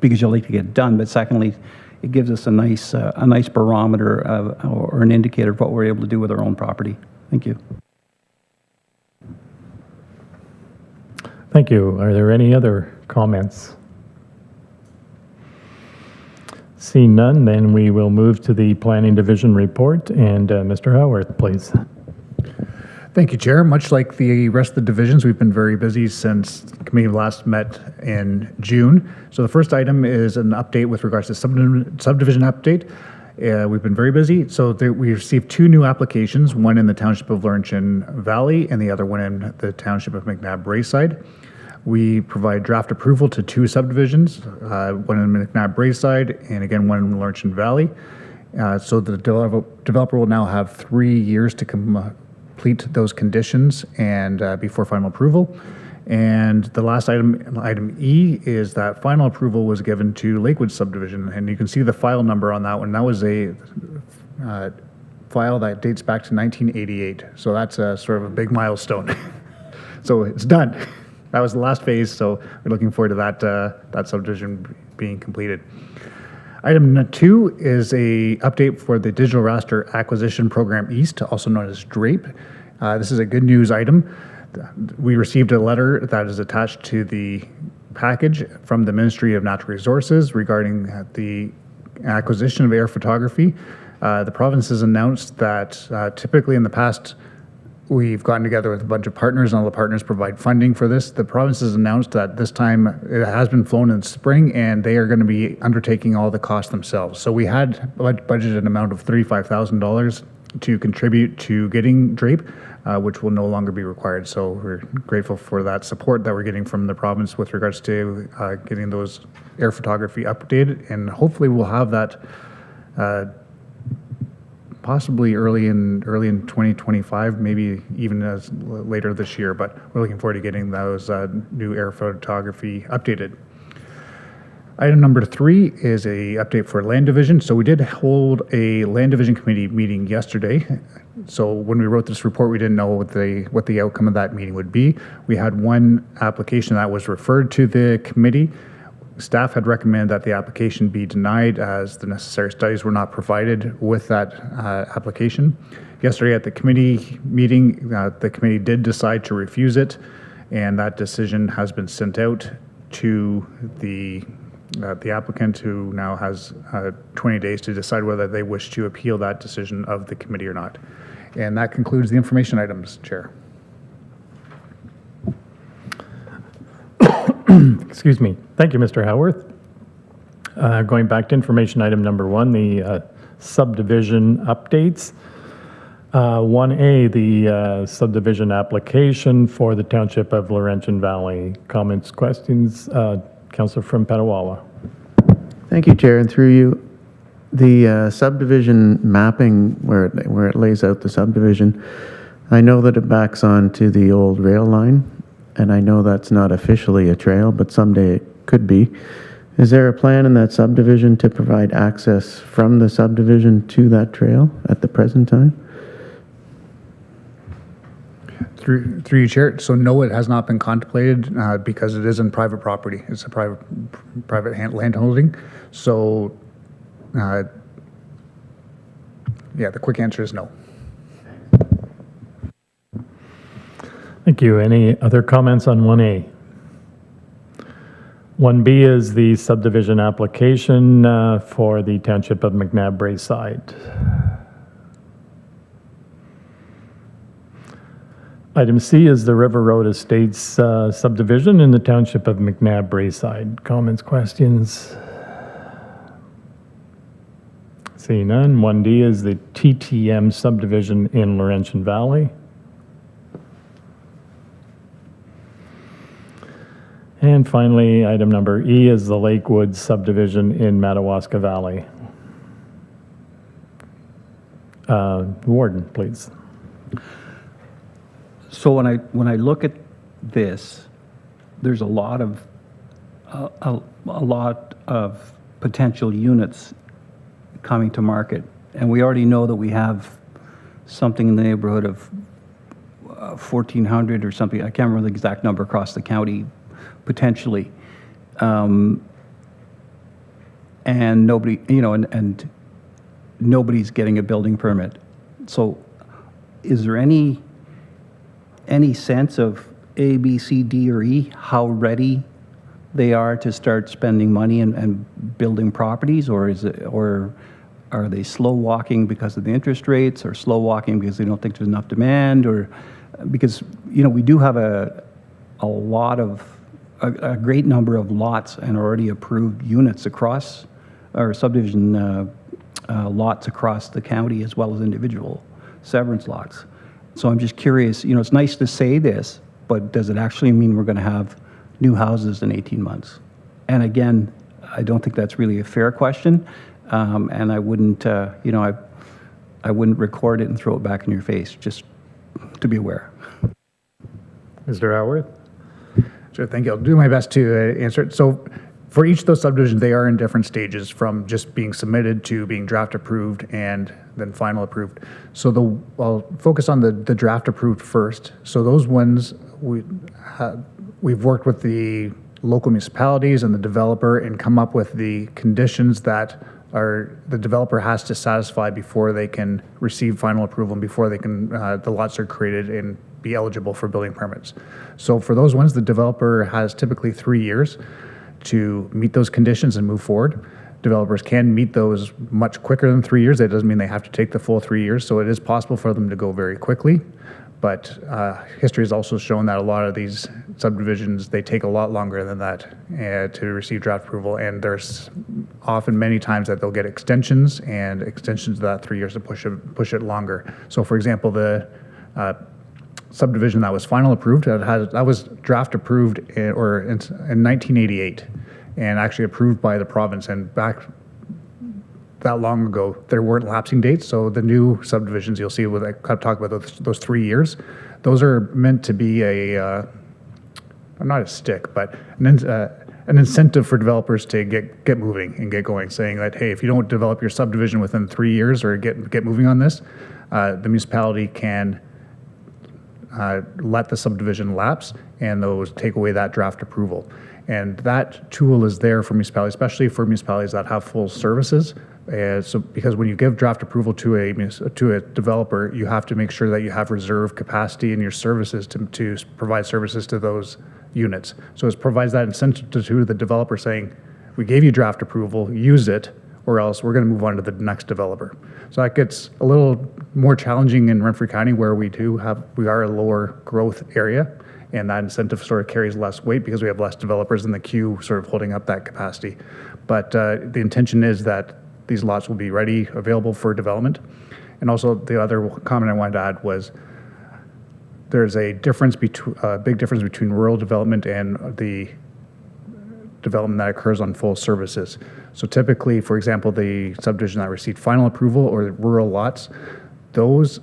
because you like to get it done. But secondly, it gives us a nice barometer or an indicator of what we're able to do with our own property. Thank you. Thank you. Are there any other comments? See none, then we will move to the Planning Division report, and Mr. Howarth, please. Thank you, Chair. Much like the rest of the divisions, we've been very busy since the committee last met in June. So the first item is an update with regards to subdivision update. We've been very busy. So we received 2 new applications, one in the Township of Laurentian Valley and the other one in the Township of McNabb-Braeside. We provide draft approval to 2 subdivisions, one in McNabb-Braeside and again one in Laurentian Valley. So the developer will now have 3 years to complete those conditions and before final approval. And the last item E, is that final approval was given to Lakewood subdivision, and you can see the file number on that one. That was a file that dates back to 1988, so that's a sort of a big milestone. So it's done. That was the last phase, so we're looking forward to that subdivision being completed. Item 2 is a update for the Digital Raster Acquisition Program East, also known as DRAPE. This is a good news item. We received a letter that is attached to the package from the Ministry of Natural Resources regarding the acquisition of air photography. The province has announced that typically in the past we've gotten together with a bunch of partners, and all the partners provide funding for this. The province has announced that this time it has been flown in spring, and they are going to be undertaking all the costs themselves. So we had budgeted an amount of $35,000 to contribute to getting DRAPE, which will no longer be required. So we're grateful for that support that we're getting from the province with regards to getting those air photography updated, and hopefully we'll have that possibly early in 2025, maybe even as later this year. But we're looking forward to getting those new air photography updated. Item number 3 is a update for Land Division. So we did hold a Land Division Committee meeting yesterday. So when we wrote this report, we didn't know what the outcome of that meeting would be. We had one application that was referred to the committee. Staff had recommended that the application be denied as the necessary studies were not provided with that application. Yesterday at the committee meeting, the committee did decide to refuse it, and that decision has been sent out to the applicant, who now has 20 days to decide whether they wish to appeal that decision of the committee or not. And that concludes the information items, Chair. Excuse me. Thank you, Mr. Howarth. Going back to information item number 1, the subdivision updates. 1A, the subdivision application for the Township of Laurentian Valley. Comments, questions? Councillor from Petawawa. Thank you, Chair, and through you, the subdivision mapping where it lays out the subdivision, I know that it backs on to the old rail line, and I know that's not officially a trail, but someday it could be. Is there a plan in that subdivision to provide access from the subdivision to that trail at the present time? Through you, Chair. So no, it has not been contemplated because it is in private property. It's a private land holding. So yeah, the quick answer is no. Thank you. Any other comments on 1A? 1B is the subdivision application for the Township of McNabb-Braeside. Item C is the River Road Estates subdivision in the Township of McNabb-Braeside. Comments, questions? Seeing none. 1D is the TTM subdivision in Laurentian Valley. And finally, item number E is the Lakewood subdivision in Madawaska Valley. Warden, please. So when I look at this, there's a lot of potential units coming to market, and we already know that we have something in the neighborhood of 1,400 or something. I can't remember the exact number across the county, potentially, and nobody, and nobody's getting a building permit. So, is there any sense of A, B, C, D, or E how ready they are to start spending money and building properties, or are they slow walking because of the interest rates, or slow walking because they don't think there's enough demand, or because we do have a great number of lots and already approved units across our subdivision lots across the county, as well as individual severance lots. So I'm just curious, it's nice to say this, but does it actually mean we're going to have new houses in 18 months? And again, I don't think that's really a fair question, and I wouldn't, I wouldn't record it and throw it back in your face, just to be aware. Mr. Howarth? Sure, thank you. I'll do my best to answer it. So for each of those subdivisions, they are in different stages, from just being submitted to being draft approved and then final approved. So I'll focus on the draft approved first. So those ones, we've worked with the local municipalities and the developer and come up with the conditions that the developer has to satisfy before they can receive final approval and before they can the lots are created and be eligible for building permits. So for those ones, the developer has typically 3 years to meet those conditions and move forward. Developers can meet those much quicker than 3 years. That doesn't mean they have to take the full 3 years, so it is possible for them to go very quickly. But history has also shown that a lot of these subdivisions, they take a lot longer than that to receive draft approval, and there's often many times that they'll get extensions of that 3 years to push it longer. So for example, the subdivision that was final approved, that was draft approved in 1988 and actually approved by the province, and back that long ago there weren't lapsing dates. So the new subdivisions you'll see, with I talk about those 3 years, those are meant to be not a stick, but an incentive for developers to get moving and get going, saying that, hey, if you don't develop your subdivision within 3 years or get moving on this, the municipality can let the subdivision lapse, and those take away that draft approval. And that tool is there for municipalities, especially for municipalities that have full services. So because when you give draft approval to a developer, you have to make sure that you have reserve capacity in your services to provide services to those units. So it provides that incentive to the developer, saying, we gave you draft approval, use it, or else we're going to move on to the next developer. So that gets a little more challenging in Renfrew County, where we are a lower growth area, and that incentive sort of carries less weight because we have less developers in the queue sort of holding up that capacity. But the intention is that these lots will be ready, available for development. And also the other comment I wanted to add was there's a big difference between rural development and the development that occurs on full services. So typically, for example, the subdivision that received final approval or the rural lots, those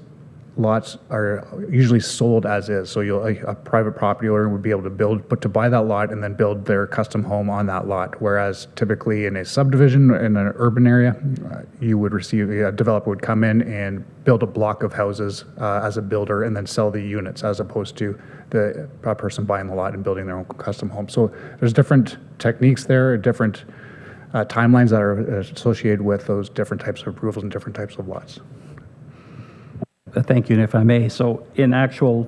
lots are usually sold as is. So a private property owner would be able to buy that lot and then build their custom home on that lot. Whereas typically in a subdivision in an urban area, a developer would come in and build a block of houses as a builder and then sell the units, as opposed to the person buying the lot and building their own custom home. So there's different techniques there, different timelines that are associated with those different types of approvals and different types of lots. Thank you, and if I may, so in actual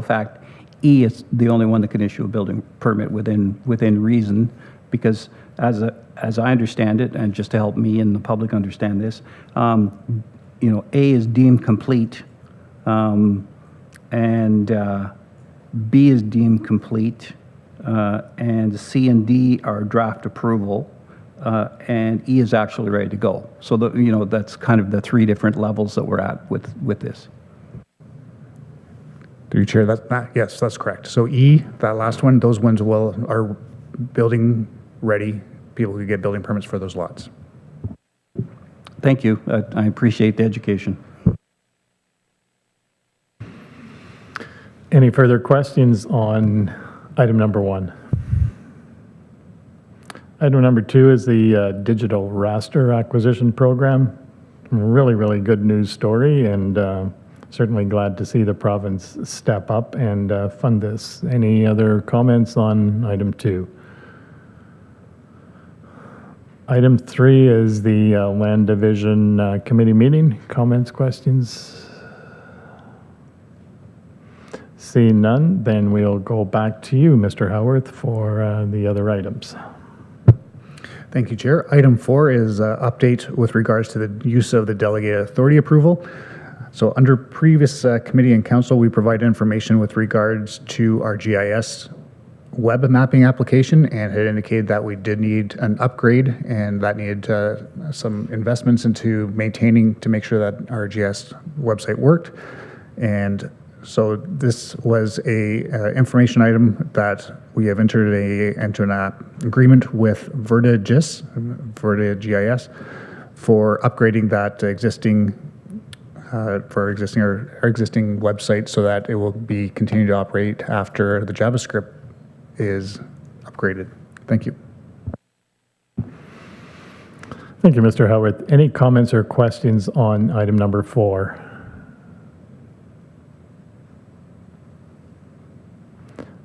fact, E is the only one that can issue a building permit within reason, because as I understand it, and just to help me and the public understand this, A is deemed complete, and B is deemed complete, and C and D are draft approval. And E is actually ready to go. So that's kind of the 3 different levels that we're at with this. Through you, Chair, yes, that's correct. So E, that last one, those ones are building ready. People could get building permits for those lots. Thank you. I appreciate the education. Any further questions on item number 1? Item number 2 is the digital raster acquisition program. Really, really good news story, and certainly glad to see the province step up and fund this. Any other comments on item 2? Item 3 is the Land Division Committee meeting. Comments, questions? Seeing none, then we'll go back to you, Mr. Howarth, for the other items. Thank you, Chair. Item 4 is update with regards to the use of the delegated authority approval. So under previous committee and council, we provide information with regards to our GIS web mapping application and had indicated that we did need an upgrade and that needed some investments into maintaining to make sure that our GIS website worked. And so this was a information item that we have entered into an agreement with Verda GIS for upgrading that existing our existing website so that it will be continue to operate after the JavaScript is upgraded. Thank you. Thank you, Mr. Howarth. Any comments or questions on item number 4?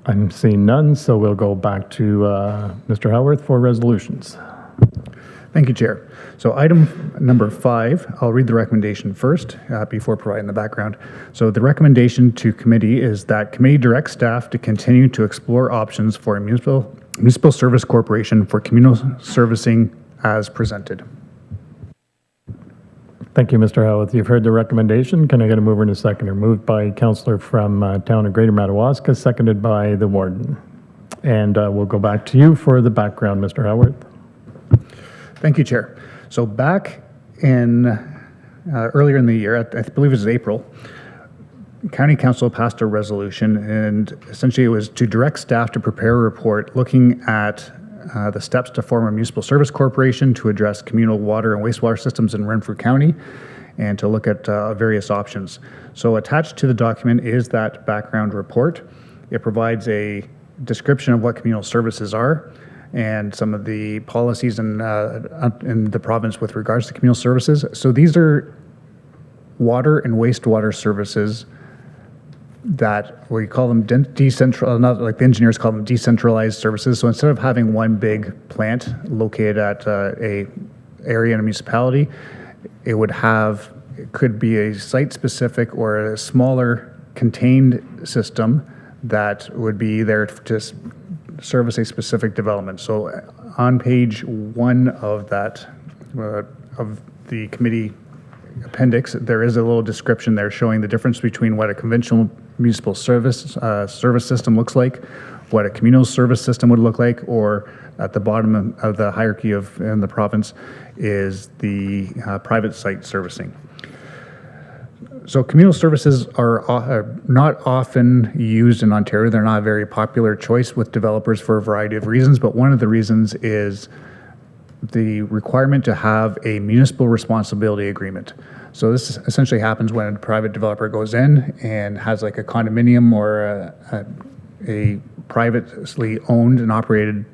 I'm seeing none, so we'll go back to Mr. Howarth for resolutions. Thank you, Chair. So item number 5, I'll read the recommendation first before providing the background. So the recommendation to committee is that committee directs staff to continue to explore options for a municipal service corporation for communal servicing as presented. Thank you, Mr. Howarth. You've heard the recommendation. Can I get a mover and a seconder? Moved by Councillor from Town of Greater Madawaska, seconded by the Warden. And we'll go back to you for the background, Mr. Howarth. Thank you, Chair. So back in earlier in the year, I believe it was April, County Council passed a resolution, and essentially it was to direct staff to prepare a report looking at the steps to form a municipal service corporation to address communal water and wastewater systems in Renfrew County and to look at various options. So attached to the document is that background report. It provides a description of what communal services are and some of the policies in the province with regards to communal services. So these are water and wastewater services that we call them decentralized, not like the engineers call them decentralized services. So instead of having one big plant located at a area in a municipality, it could be a site-specific or a smaller contained system that would be there to service a specific development. So on page 1 of that, of the committee appendix, there is a little description there showing the difference between what a conventional municipal service system looks like, what a communal service system would look like, or at the bottom of the hierarchy in the province is the private site servicing. So communal services are not often used in Ontario. They're not a very popular choice with developers for a variety of reasons, but one of the reasons is the requirement to have a municipal responsibility agreement. So this essentially happens when a private developer goes in and has like a condominium or a privately owned and operated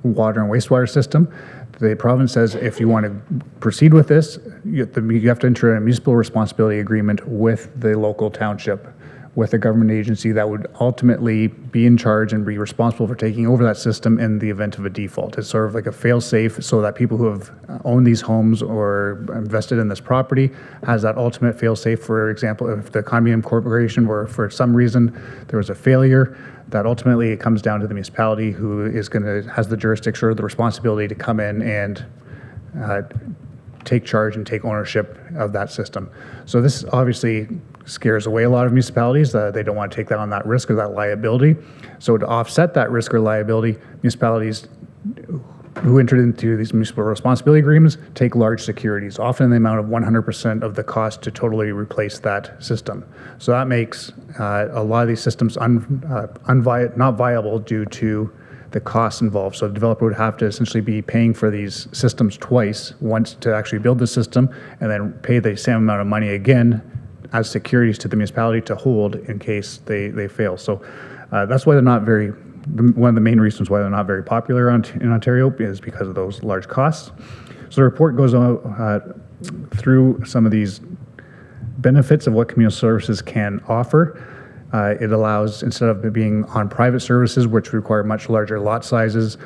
water and wastewater system. The province says if you want to proceed with this, you have to enter a municipal responsibility agreement with the local township, with a government agency that would ultimately be in charge and be responsible for taking over that system in the event of a default. It's sort of like a fail-safe so that people who have owned these homes or invested in this property has that ultimate fail-safe. For example, if the condominium corporation were, for some reason, there was a failure, that ultimately it comes down to the municipality who has the jurisdiction or the responsibility to come in and take charge and take ownership of that system. So this obviously scares away a lot of municipalities. They don't want to take that on that risk or that liability. So to offset that risk or liability, municipalities who entered into these municipal responsibility agreements take large securities, often in the amount of 100% of the cost to totally replace that system. So that makes a lot of these systems not viable due to the costs involved. So the developer would have to essentially be paying for these systems twice, once to actually build the system and then pay the same amount of money again as securities to the municipality to hold in case they fail. So that's why they're not very, one of the main reasons why they're not very popular in Ontario is because of those large costs. So the report goes on through some of these benefits of what communal services can offer. It allows, instead of it being on private services, which require much larger lot sizes,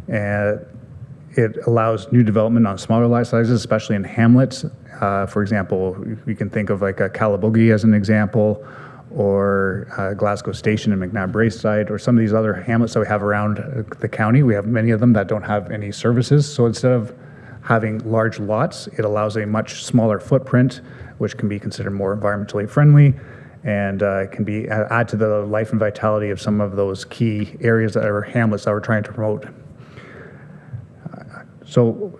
it allows new development on smaller lot sizes, especially in hamlets. For example, we can think of like a Calabogie as an example, or Glasgow Station and McNabb Braeside, or some of these other hamlets that we have around the county. We have many of them that don't have any services. So instead of having large lots, it allows a much smaller footprint, which can be considered more environmentally friendly, and can be add to the life and vitality of some of those key areas that are hamlets that we're trying to promote. So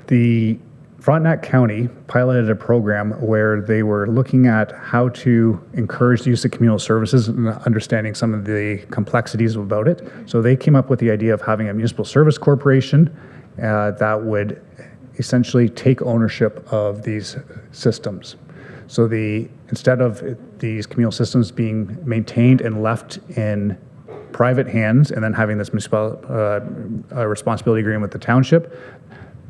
the Frontenac County piloted a program where they were looking at how to encourage the use of communal services and understanding some of the complexities about it. So they came up with the idea of having a municipal service corporation that would essentially take ownership of these systems. So instead of these communal systems being maintained and left in private hands and then having this municipal responsibility agreement with the township,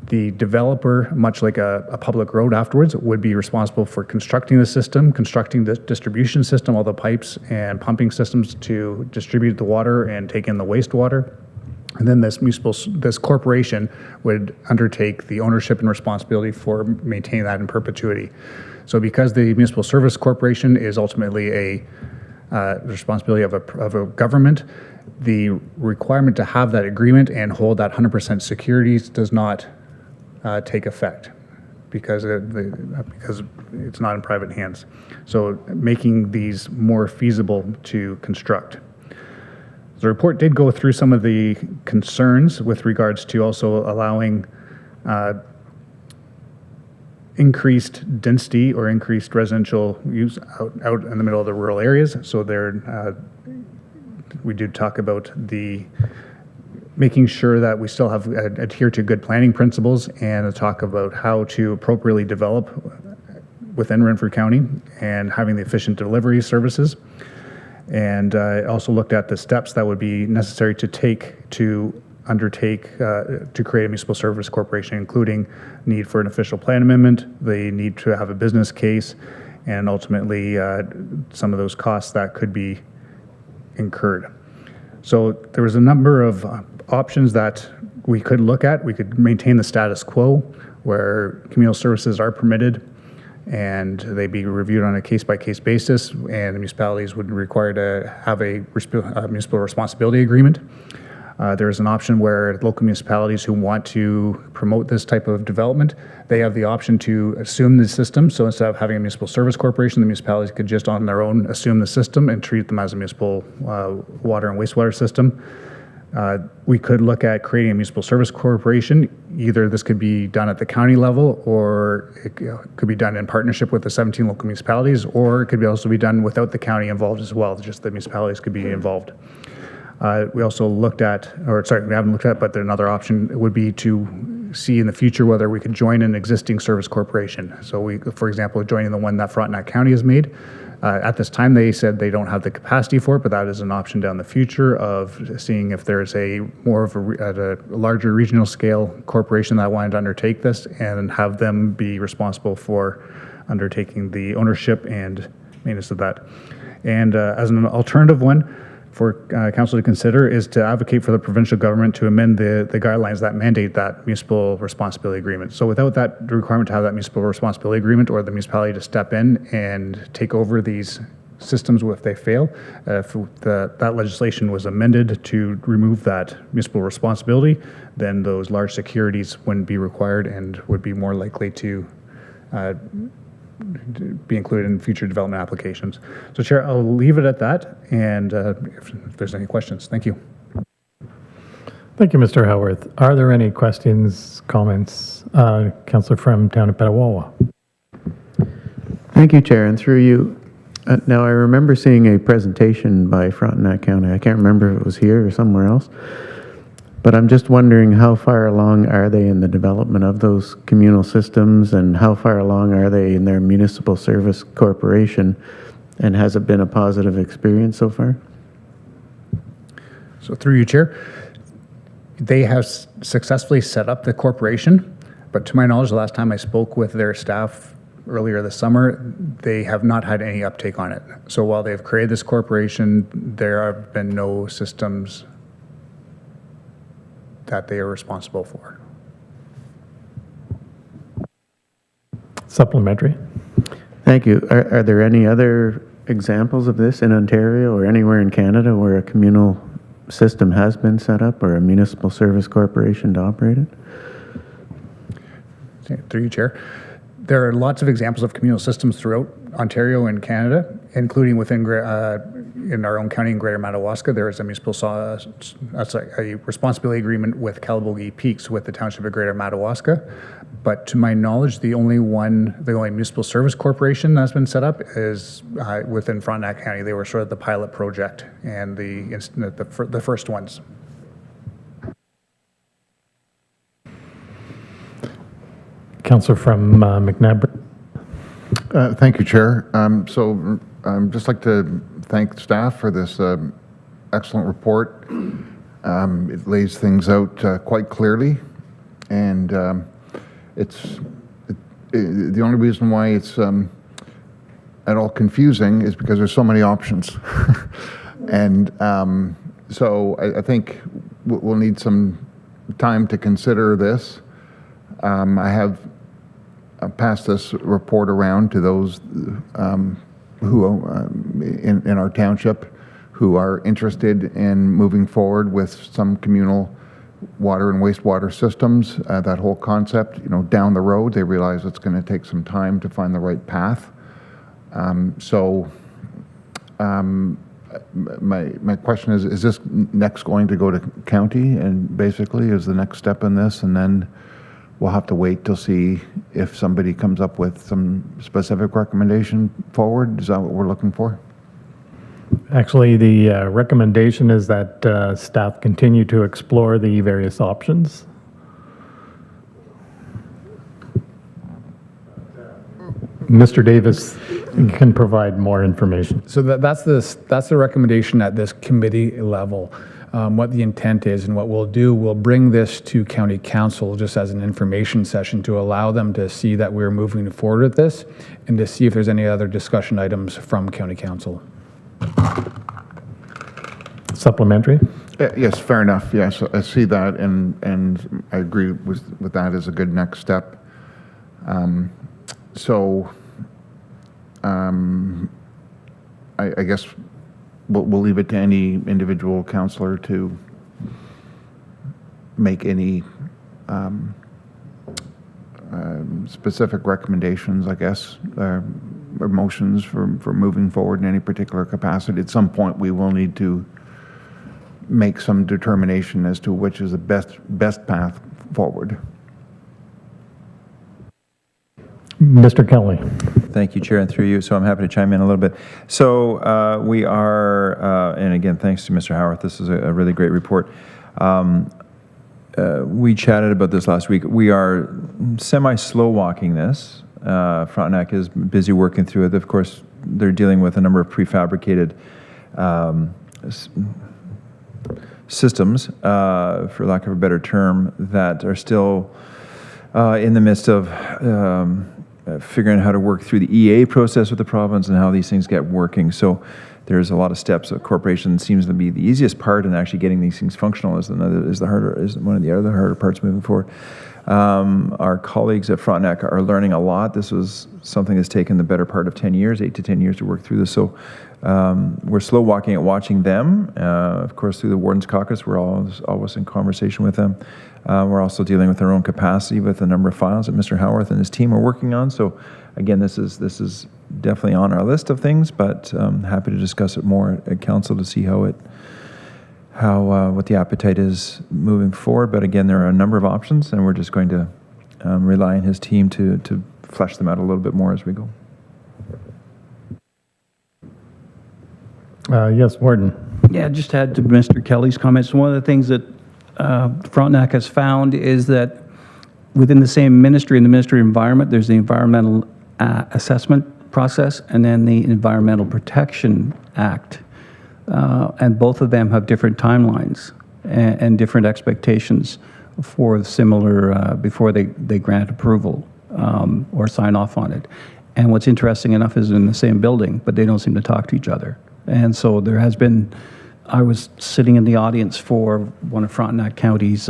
the developer, much like a public road afterwards, would be responsible for constructing the system, constructing the distribution system, all the pipes and pumping systems to distribute the water and take in the wastewater. And then this corporation would undertake the ownership and responsibility for maintaining that in perpetuity. So because the Municipal Service Corporation is ultimately a responsibility of a government, the requirement to have that agreement and hold that 100% securities does not take effect because it's not in private hands. So making these more feasible to construct. The report did go through some of the concerns with regards to also allowing increased density or increased residential use out in the middle of the rural areas. So we do talk about making sure that we still have adhere to good planning principles and talk about how to appropriately develop within Renfrew County and having the efficient delivery services. And also looked at the steps that would be necessary to take to undertake to create a municipal service corporation, including need for an official plan amendment, the need to have a business case, and ultimately some of those costs that could be incurred. So there was a number of options that we could look at. We could maintain the status quo where communal services are permitted and they be reviewed on a case-by-case basis, and the municipalities would be required to have a municipal responsibility agreement. There is an option where local municipalities who want to promote this type of development, they have the option to assume the system. So instead of having a municipal service corporation, the municipalities could just on their own assume the system and treat them as a municipal water and wastewater system. We could look at creating a municipal service corporation. Either this could be done at the county level, or it could be done in partnership with the 17 local municipalities, or it could also be done without the county involved as well, just the municipalities could be involved. We also looked at, we haven't looked at, but another option would be to see in the future whether we could join an existing service corporation. So we, for example, joining the one that Frontenac County has made. At this time, they said they don't have the capacity for it, but that is an option down the future of seeing if there's a larger regional scale corporation that wanted to undertake this and have them be responsible for undertaking the ownership and maintenance of that. And as an alternative one for council to consider is to advocate for the provincial government to amend the guidelines that mandate that municipal responsibility agreement. So without that requirement to have that municipal responsibility agreement or the municipality to step in and take over these systems if they fail, if that legislation was amended to remove that municipal responsibility, then those large securities wouldn't be required and would be more likely to be included in future development applications. So Chair, I'll leave it at that, and if there's any questions, thank you. Thank you, Mr. Howarth. Are there any questions, comments? Councillor from Town of Petawawa. Thank you, Chair, and through you. Now, I remember seeing a presentation by Frontenac County. I can't remember if it was here or somewhere else. But I'm just wondering, how far along are they in the development of those communal systems, and how far along are they in their municipal service corporation? And has it been a positive experience so far? So through you, Chair, they have successfully set up the corporation, but to my knowledge, the last time I spoke with their staff earlier this summer, they have not had any uptake on it. So while they've created this corporation, there have been no systems that they are responsible for. Supplementary. Thank you. Are there any other examples of this in Ontario or anywhere in Canada where a communal system has been set up or a municipal service corporation to operate it? Through you, Chair. There are lots of examples of communal systems throughout Ontario and Canada, including within in our own county in Greater Madawaska. There is a a responsibility agreement with Calabogie Peaks with the Township of Greater Madawaska. But to my knowledge, the only municipal service corporation that's been set up is within Frontenac County. They were sort of the pilot project and the first ones. Councillor from McNabb. Thank you, Chair. So I'd just like to thank staff for this excellent report. It lays things out quite clearly, and the only reason why it's at all confusing is because there's so many options. And so I think we'll need some time to consider this. I have passed this report around to those who in our township who are interested in moving forward with some communal water and wastewater systems. That whole concept, down the road, they realize it's going to take some time to find the right path. My question is this next going to go to county, and basically is the next step in this, and then we'll have to wait to see if somebody comes up with some specific recommendation forward? Is that what we're looking for? Actually, the recommendation is that staff continue to explore the various options. Mr. Davis can provide more information. So that's the recommendation at this committee level. What the intent is and what we'll do, we'll bring this to County Council just as an information session to allow them to see that we're moving forward with this and to see if there's any other discussion items from County Council. Supplementary? Yes, fair enough. Yes, I see that, and I agree with that as a good next step. I guess we'll leave it to any individual councillor to make any specific recommendations, I guess, or motions for moving forward in any particular capacity. At some point, we will need to make some determination as to which is the best path forward. Mr. Kelly. Thank you, Chair, and through you. So I'm happy to chime in a little bit. So we are, and again, thanks to Mr. Howarth, this is a really great report. We chatted about this last week. We are semi-slow walking this. Frontenac is busy working through it. Of course, they're dealing with a number of prefabricated systems, for lack of a better term, that are still in the midst of figuring out how to work through the EA process with the province and how these things get working. So there's a lot of steps. A corporation seems to be the easiest part, and actually getting these things functional is one of the other harder parts moving forward. Our colleagues at Frontenac are learning a lot. This was something that's taken the better part of 10 years, 8 to 10 years to work through this. So we're slow walking at watching them. Of course, through the Warden's Caucus, we're always in conversation with them. We're also dealing with our own capacity with a number of files that Mr. Howarth and his team are working on. So again, this is definitely on our list of things, but happy to discuss it more at council to see what the appetite is moving forward. But again, there are a number of options, and we're just going to rely on his team to flesh them out a little bit more as we go. Yes, Warden. Yeah, just to add to Mr. Kelly's comments, one of the things that Frontenac has found is that within the same ministry, in the Ministry of Environment, there's the environmental assessment process and then the Environmental Protection Act. And both of them have different timelines and different expectations for similar, before they grant approval or sign off on it. And what's interesting enough is in the same building, but they don't seem to talk to each other. And so there has been, I was sitting in the audience for one of Frontenac County's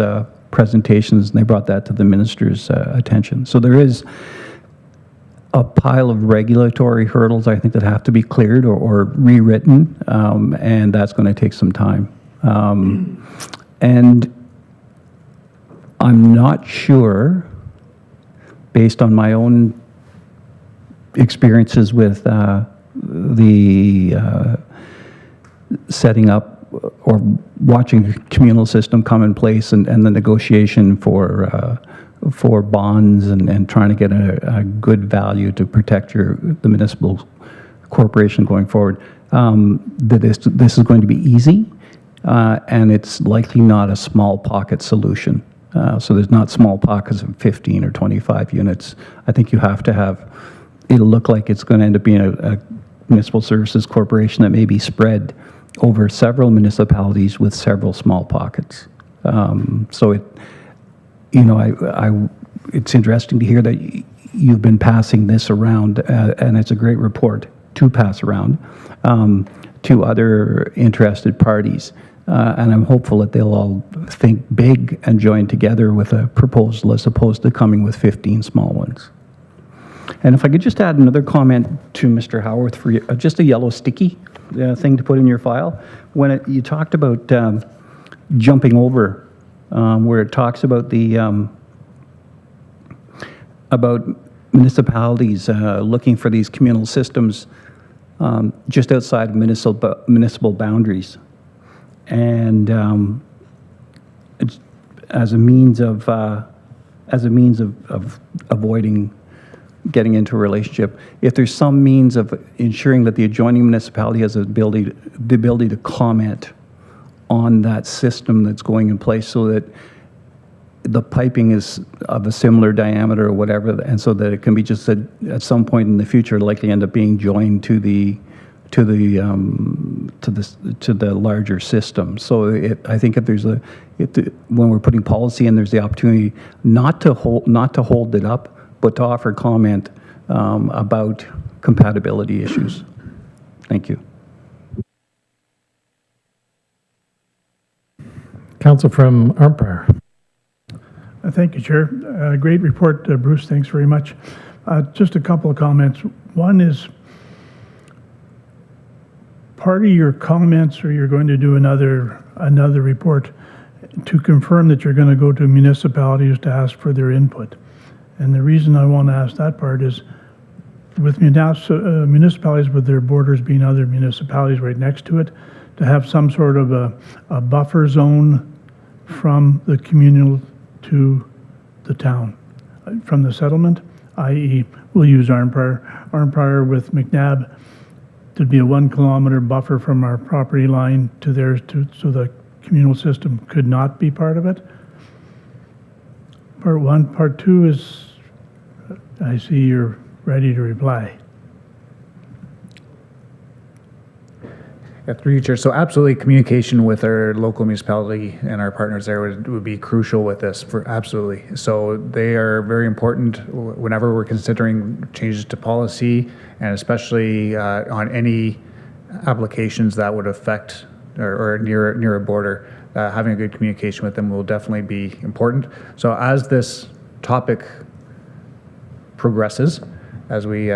presentations, and they brought that to the minister's attention. So there is a pile of regulatory hurdles, I think, that have to be cleared or rewritten, and that's going to take some time. And I'm not sure, based on my own experiences with the setting up or watching the communal system come in place and the negotiation for bonds and trying to get a good value to protect the municipal corporation going forward, that this is going to be easy, and it's likely not a small pocket solution. So there's not small pockets of 15 or 25 units. I think you have to have, it'll look like it's going to end up being a municipal services corporation that may be spread over several municipalities with several small pockets. So it, you know, it's interesting to hear that you've been passing this around, and it's a great report to pass around to other interested parties. And I'm hopeful that they'll all think big and join together with a proposal as opposed to coming with 15 small ones. And if I could just add another comment to Mr. Howarth for just a yellow sticky thing to put in your file. When you talked about jumping over, where it talks about the about municipalities looking for these communal systems just outside of municipal boundaries, and as a means of avoiding getting into a relationship. If there's some means of ensuring that the adjoining municipality has the ability to comment on that system that's going in place, so that the piping is of a similar diameter or whatever, and so that it can be just at some point in the future likely end up being joined to the larger system. So I think if there's when we're putting policy in, there's the opportunity not to hold it up, but to offer comment about compatibility issues. Thank you. Council from Armpire. Thank you, Chair. Great report, Bruce. Thanks very much. Just a couple of comments. One is, part of your comments, or you're going to do another report to confirm that you're going to go to municipalities to ask for their input. And the reason I want to ask that part is, with municipalities with their borders being other municipalities right next to it, to have some sort of a buffer zone from the communal to the town, from the settlement, i.e. we'll use Armpire with McNabb, there'd be a 1 kilometer buffer from our property line to theirs, so the communal system could not be part of it. Part one. Part two is, I see you're ready to reply. Yeah, through you, Chair. So absolutely, communication with our local municipality and our partners there would be crucial with this. Absolutely. So they are very important whenever we're considering changes to policy, and especially on any applications that would affect or near a border. Having a good communication with them will definitely be important. So as this topic progresses, as we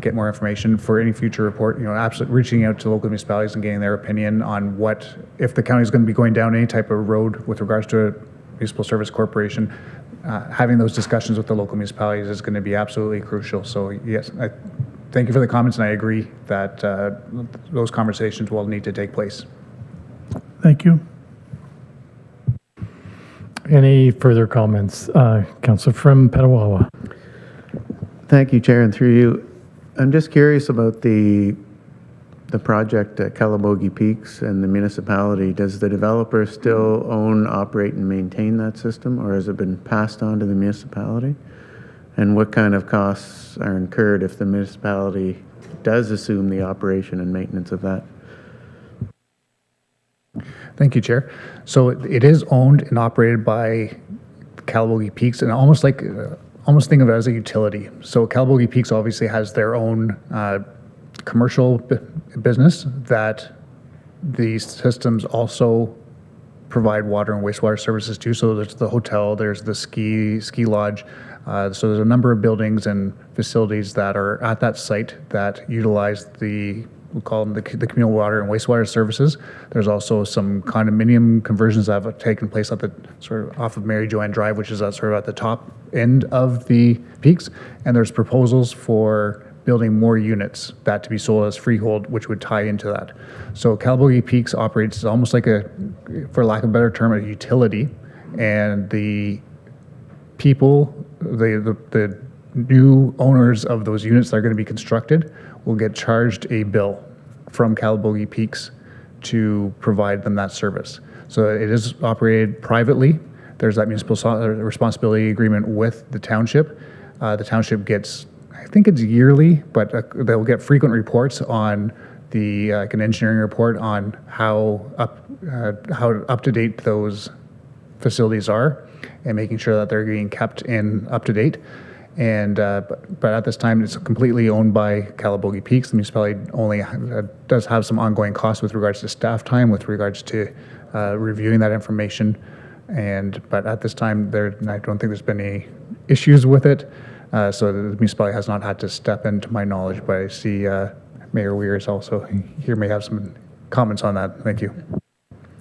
get more information for any future report, absolutely reaching out to local municipalities and getting their opinion on what, if the county is going to be going down any type of road with regards to a municipal service corporation, having those discussions with the local municipalities is going to be absolutely crucial. So yes, I thank you for the comments, and I agree that those conversations will need to take place. Thank you. Any further comments? Councillor from Petawawa. Thank you, Chair, and through you. I'm just curious about the the project at Calabogie Peaks and the municipality, does the developer still own, operate, and maintain that system, or has it been passed on to the municipality? And what kind of costs are incurred if the municipality does assume the operation and maintenance of that? Thank you, Chair. So it is owned and operated by Calabogie Peaks, and almost think of it as a utility. So Calabogie Peaks obviously has their own commercial business that these systems also provide water and wastewater services to. So there's the hotel, there's the ski lodge. So there's a number of buildings and facilities that are at that site that utilize we call them the communal water and wastewater services. There's also some condominium conversions that have taken place at the sort of off of Mary Joanne Drive, which is sort of at the top end of the peaks. And there's proposals for building more units that to be sold as freehold, which would tie into that. So Calabogie Peaks operates almost like for lack of a better term, a utility, and the people, the new owners of those units that are going to be constructed will get charged a bill from Calabogie Peaks to provide them that service. So it is operated privately. There's that municipal responsibility agreement with the township. The township gets, I think it's yearly, but they'll get frequent reports on like an engineering report on how up to date those facilities are, and making sure that they're being kept up to date. And but at this time, it's completely owned by Calabogie Peaks. The municipality only does have some ongoing costs with regards to staff time, with regards to reviewing that information. But at this time, I don't think there's been any issues with it. So the municipality has not had to step in, to my knowledge. But I see Mayor Weirs also here may have some comments on that. Thank you.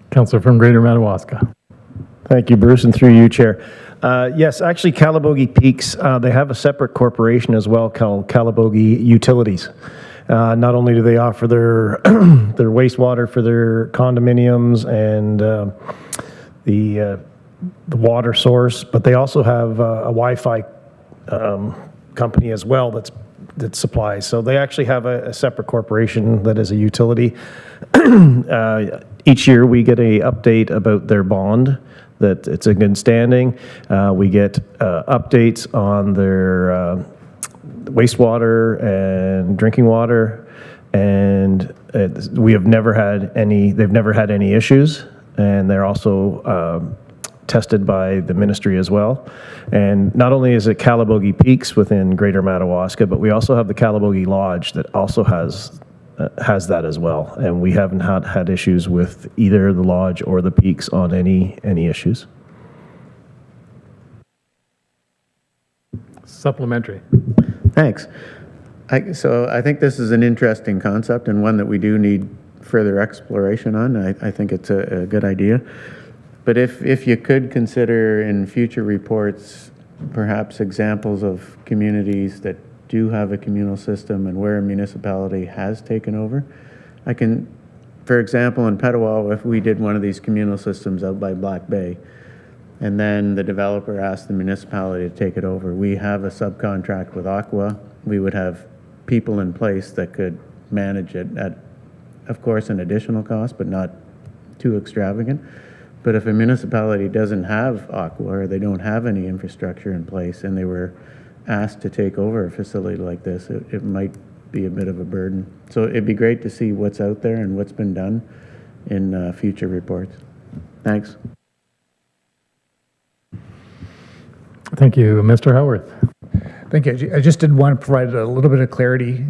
Councillor from Greater Madawaska. Thank you, Bruce, and through you, Chair. Yes, actually, Calabogie Peaks, they have a separate corporation as well called Calabogie Utilities. Not only do they offer their their wastewater for their condominiums and the water source, but they also have a Wi-Fi company as well that supplies. So they actually have a separate corporation that is a utility. Each year we get an update about their bond, that it's in good standing. We get updates on their wastewater and drinking water, and they've never had any issues, and they're also tested by the ministry as well. And not only is it Calabogie Peaks within Greater Madawaska, but we also have the Calabogie Lodge that also has that as well, and we haven't had issues with either the lodge or the peaks on any issues. Supplementary. Thanks. So I think this is an interesting concept and one that we do need further exploration on. I think it's a good idea. But if you could consider in future reports perhaps examples of communities that do have a communal system and where a municipality has taken over. For example, in Petawawa, if we did one of these communal systems out by Black Bay, and then the developer asked the municipality to take it over, we have a subcontract with Aqua. We would have people in place that could manage it at, of course, an additional cost, but not too extravagant. But if a municipality doesn't have Aqua, or they don't have any infrastructure in place, and they were asked to take over a facility like this, it might be a bit of a burden. So it'd be great to see what's out there and what's been done in future reports. Thanks. Thank you. Mr. Howarth. Thank you. I just did want to provide a little bit of clarity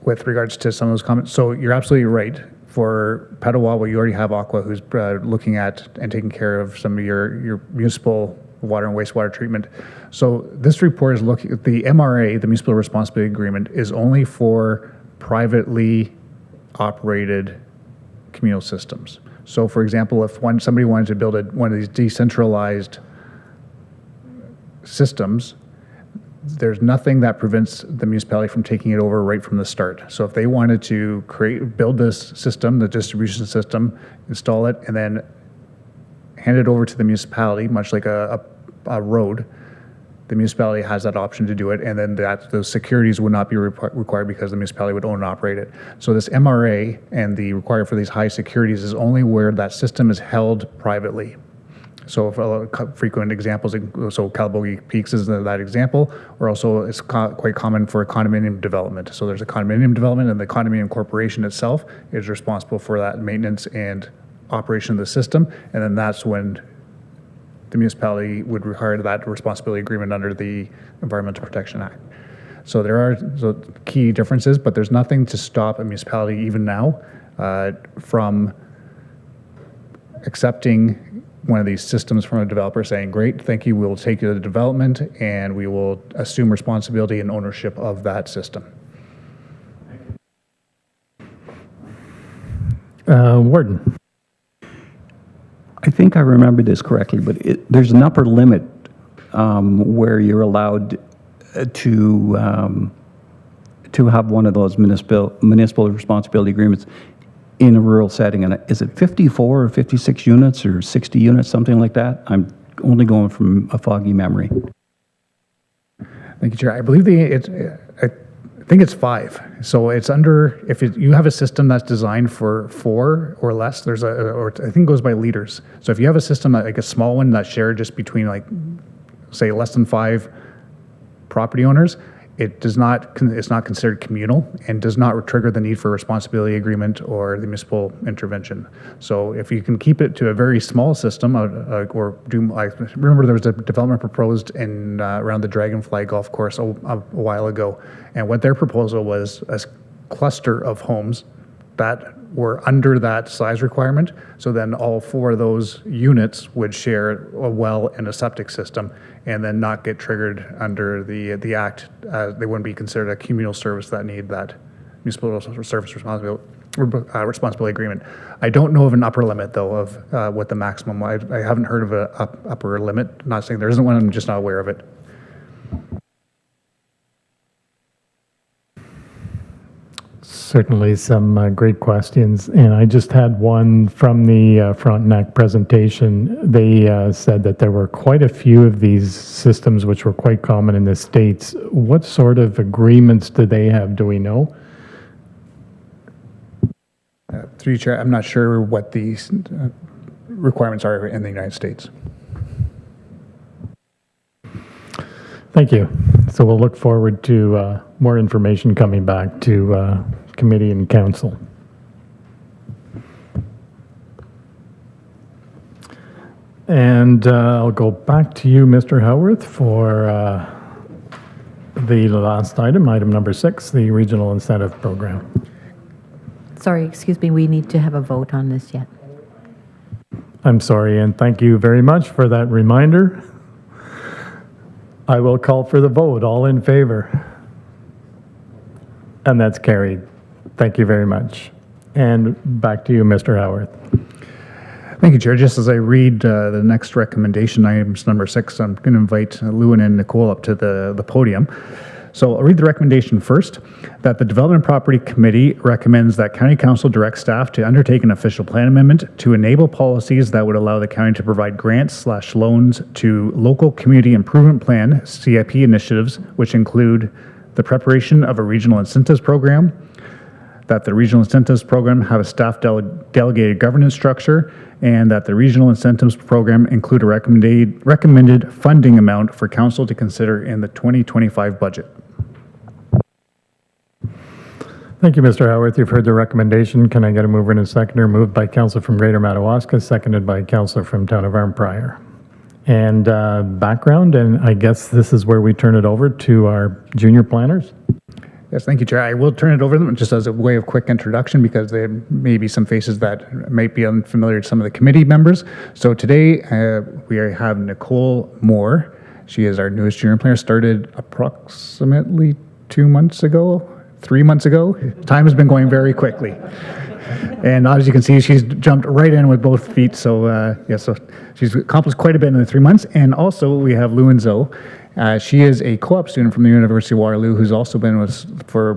with regards to some of those comments. So you're absolutely right. For Petawawa, you already have Aqua, who's looking at and taking care of some of your municipal water and wastewater treatment. So this report is looking at the MRA, the Municipal Responsibility Agreement, is only for privately operated communal systems. So for example, if somebody wanted to build one of these decentralized systems, there's nothing that prevents the municipality from taking it over right from the start. So if they wanted to build this system, the distribution system, install it, and then hand it over to the municipality, much like a road, the municipality has that option to do it, and then those securities would not be required because the municipality would own and operate it. So this MRA and the requirement for these high securities is only where that system is held privately. So frequent examples, so Calabogie Peaks is that example, or also it's quite common for condominium development. So there's a condominium development, and the condominium corporation itself is responsible for that maintenance and operation of the system, and then that's when the municipality would require that responsibility agreement under the Environmental Protection Act. So there are key differences, but there's nothing to stop a municipality even now from accepting one of these systems from a developer saying, great, thank you, we'll take you to the development and we will assume responsibility and ownership of that system. Warden. I think I remember this correctly, but there's an upper limit where you're allowed to have one of those municipal responsibility agreements in a rural setting. And is it 54 or 56 units or 60 units, something like that? I'm only going from a foggy memory. Thank you, Chair. I believe I think it's 5. So it's under, if you have a system that's designed for 4 or less, or I think it goes by liters. So if you have a system like a small one that's shared just between say less than 5 property owners, it's not considered communal and does not trigger the need for a responsibility agreement or the municipal intervention. So if you can keep it to a very small system, I remember there was a development proposed in around the Dragonfly Golf Course a while ago, and what their proposal was a cluster of homes that were under that size requirement. So then all 4 of those units would share a well and a septic system, and then not get triggered under the Act. They wouldn't be considered a communal service that need that municipal service responsibility agreement. I don't know of an upper limit, though, of what the maximum. I haven't heard of an upper limit. I'm not saying there isn't one, I'm just not aware of it. Certainly some great questions. And I just had one from the Frontenac presentation. They said that there were quite a few of these systems which were quite common in the States. What sort of agreements do they have? Do we know? Through you, Chair, I'm not sure what these requirements are in the United States. Thank you. So we'll look forward to more information coming back to committee and council. And I'll go back to you, Mr. Howarth, for the last item, item number 6, the Regional Incentive Program. Sorry, excuse me, we need to have a vote on this yet. I'm sorry, and thank you very much for that reminder. I will call for the vote. All in favor? And that's carried. Thank you very much. And back to you, Mr. Howarth. Thank you, Chair. Just as I read the next recommendation, items number 6, I'm going to invite Lewin and Nicole up to the podium. So I'll read the recommendation first, that the Development Property Committee recommends that County Council direct staff to undertake an official plan amendment to enable policies that would allow the county to provide grants/loans to local community improvement plan CIP initiatives, which include the preparation of a regional incentives program, that the regional incentives program have a staff delegated governance structure, and that the regional incentives program include a recommended funding amount for council to consider in the 2025 budget. Thank you, Mr. Howarth. You've heard the recommendation. Can I get a mover and a seconder? Moved by Councillor from Greater Madawaska, seconded by Councillor from Town of Arnprior. And background, and I guess this is where we turn it over to our junior planners. Yes, thank you, Chair. I will turn it over to them just as a way of quick introduction because there may be some faces that might be unfamiliar to some of the committee members. So today we have Nicole Moore. She is our newest junior planner, started approximately 3 months ago. Time has been going very quickly. And as you can see, she's jumped right in with both feet. So so she's accomplished quite a bit in the 3 months. And also we have Lewin Zoe. She is a co-op student from the University of Waterloo who's also been with us for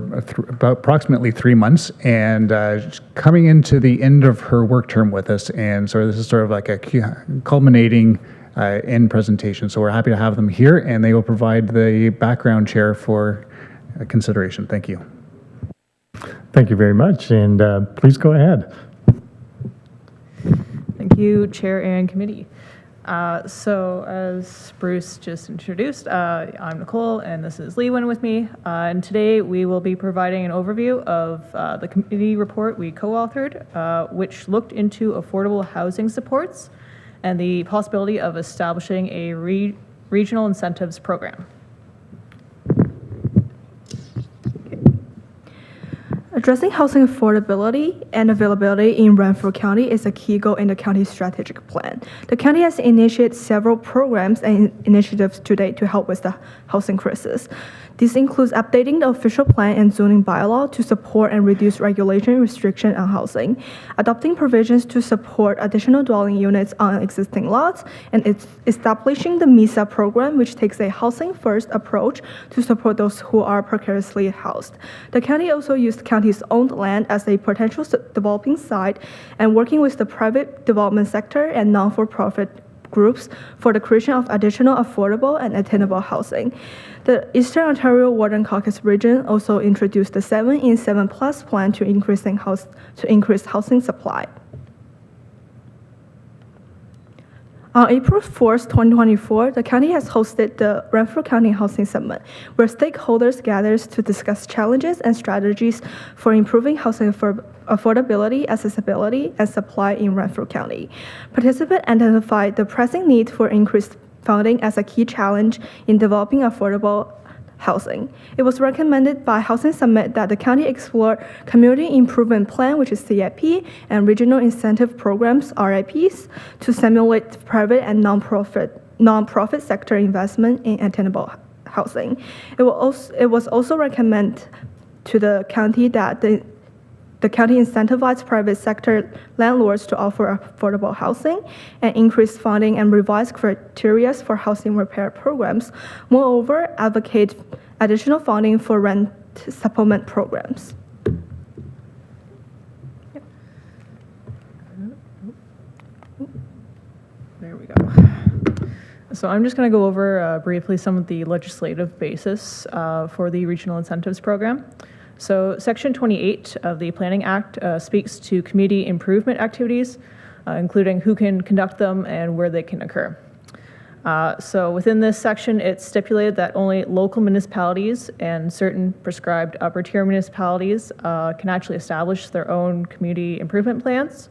about approximately 3 months and coming into the end of her work term with us. And so this is sort of like a culminating in presentation. So we're happy to have them here, and they will provide the background, Chair, for consideration. Thank you. Thank you very much, and please go ahead. Thank you, Chair and Committee. So as Bruce just introduced, I'm Nicole and this is Leewin with me. And today we will be providing an overview of the committee report we co-authored, which looked into affordable housing supports and the possibility of establishing a regional incentives program. Addressing housing affordability and availability in Renfrew County is a key goal in the county's strategic plan. The county has initiated several programs and initiatives today to help with the housing crisis. This includes updating the official plan and zoning bylaw to support and reduce regulation and restriction on housing, adopting provisions to support additional dwelling units on existing lots, and it's establishing the MISA program, which takes a housing-first approach to support those who are precariously housed. The county also used county's owned land as a potential developing site and working with the private development sector and non-for-profit groups for the creation of additional affordable and attainable housing. The Eastern Ontario Ward Caucasus region also introduced the 7 in 7 Plus plan to increase housing supply. On April 4th, 2024, the county has hosted the Renfrew County Housing Summit, where stakeholders gather to discuss challenges and strategies for improving housing affordability, accessibility, and supply in Renfrew County. Participants identified the pressing need for increased funding as a key challenge in developing affordable housing. It was recommended by Housing Summit that the county explore Community Improvement Plan, which is CIP, and Regional Incentive Programs, RIPs, to stimulate private and non-profit sector investment in attainable housing. It was also recommended to the county that the county incentivized private sector landlords to offer affordable housing and increase funding and revise criteria for housing repair programs. Moreover, advocate additional funding for rent supplement programs. There we go. So I'm just going to go over briefly some of the legislative basis for the Regional Incentives Program. So Section 28 of the Planning Act speaks to community improvement activities, including who can conduct them and where they can occur. So within this section, it's stipulated that only local municipalities and certain prescribed upper tier municipalities can actually establish their own community improvement plans.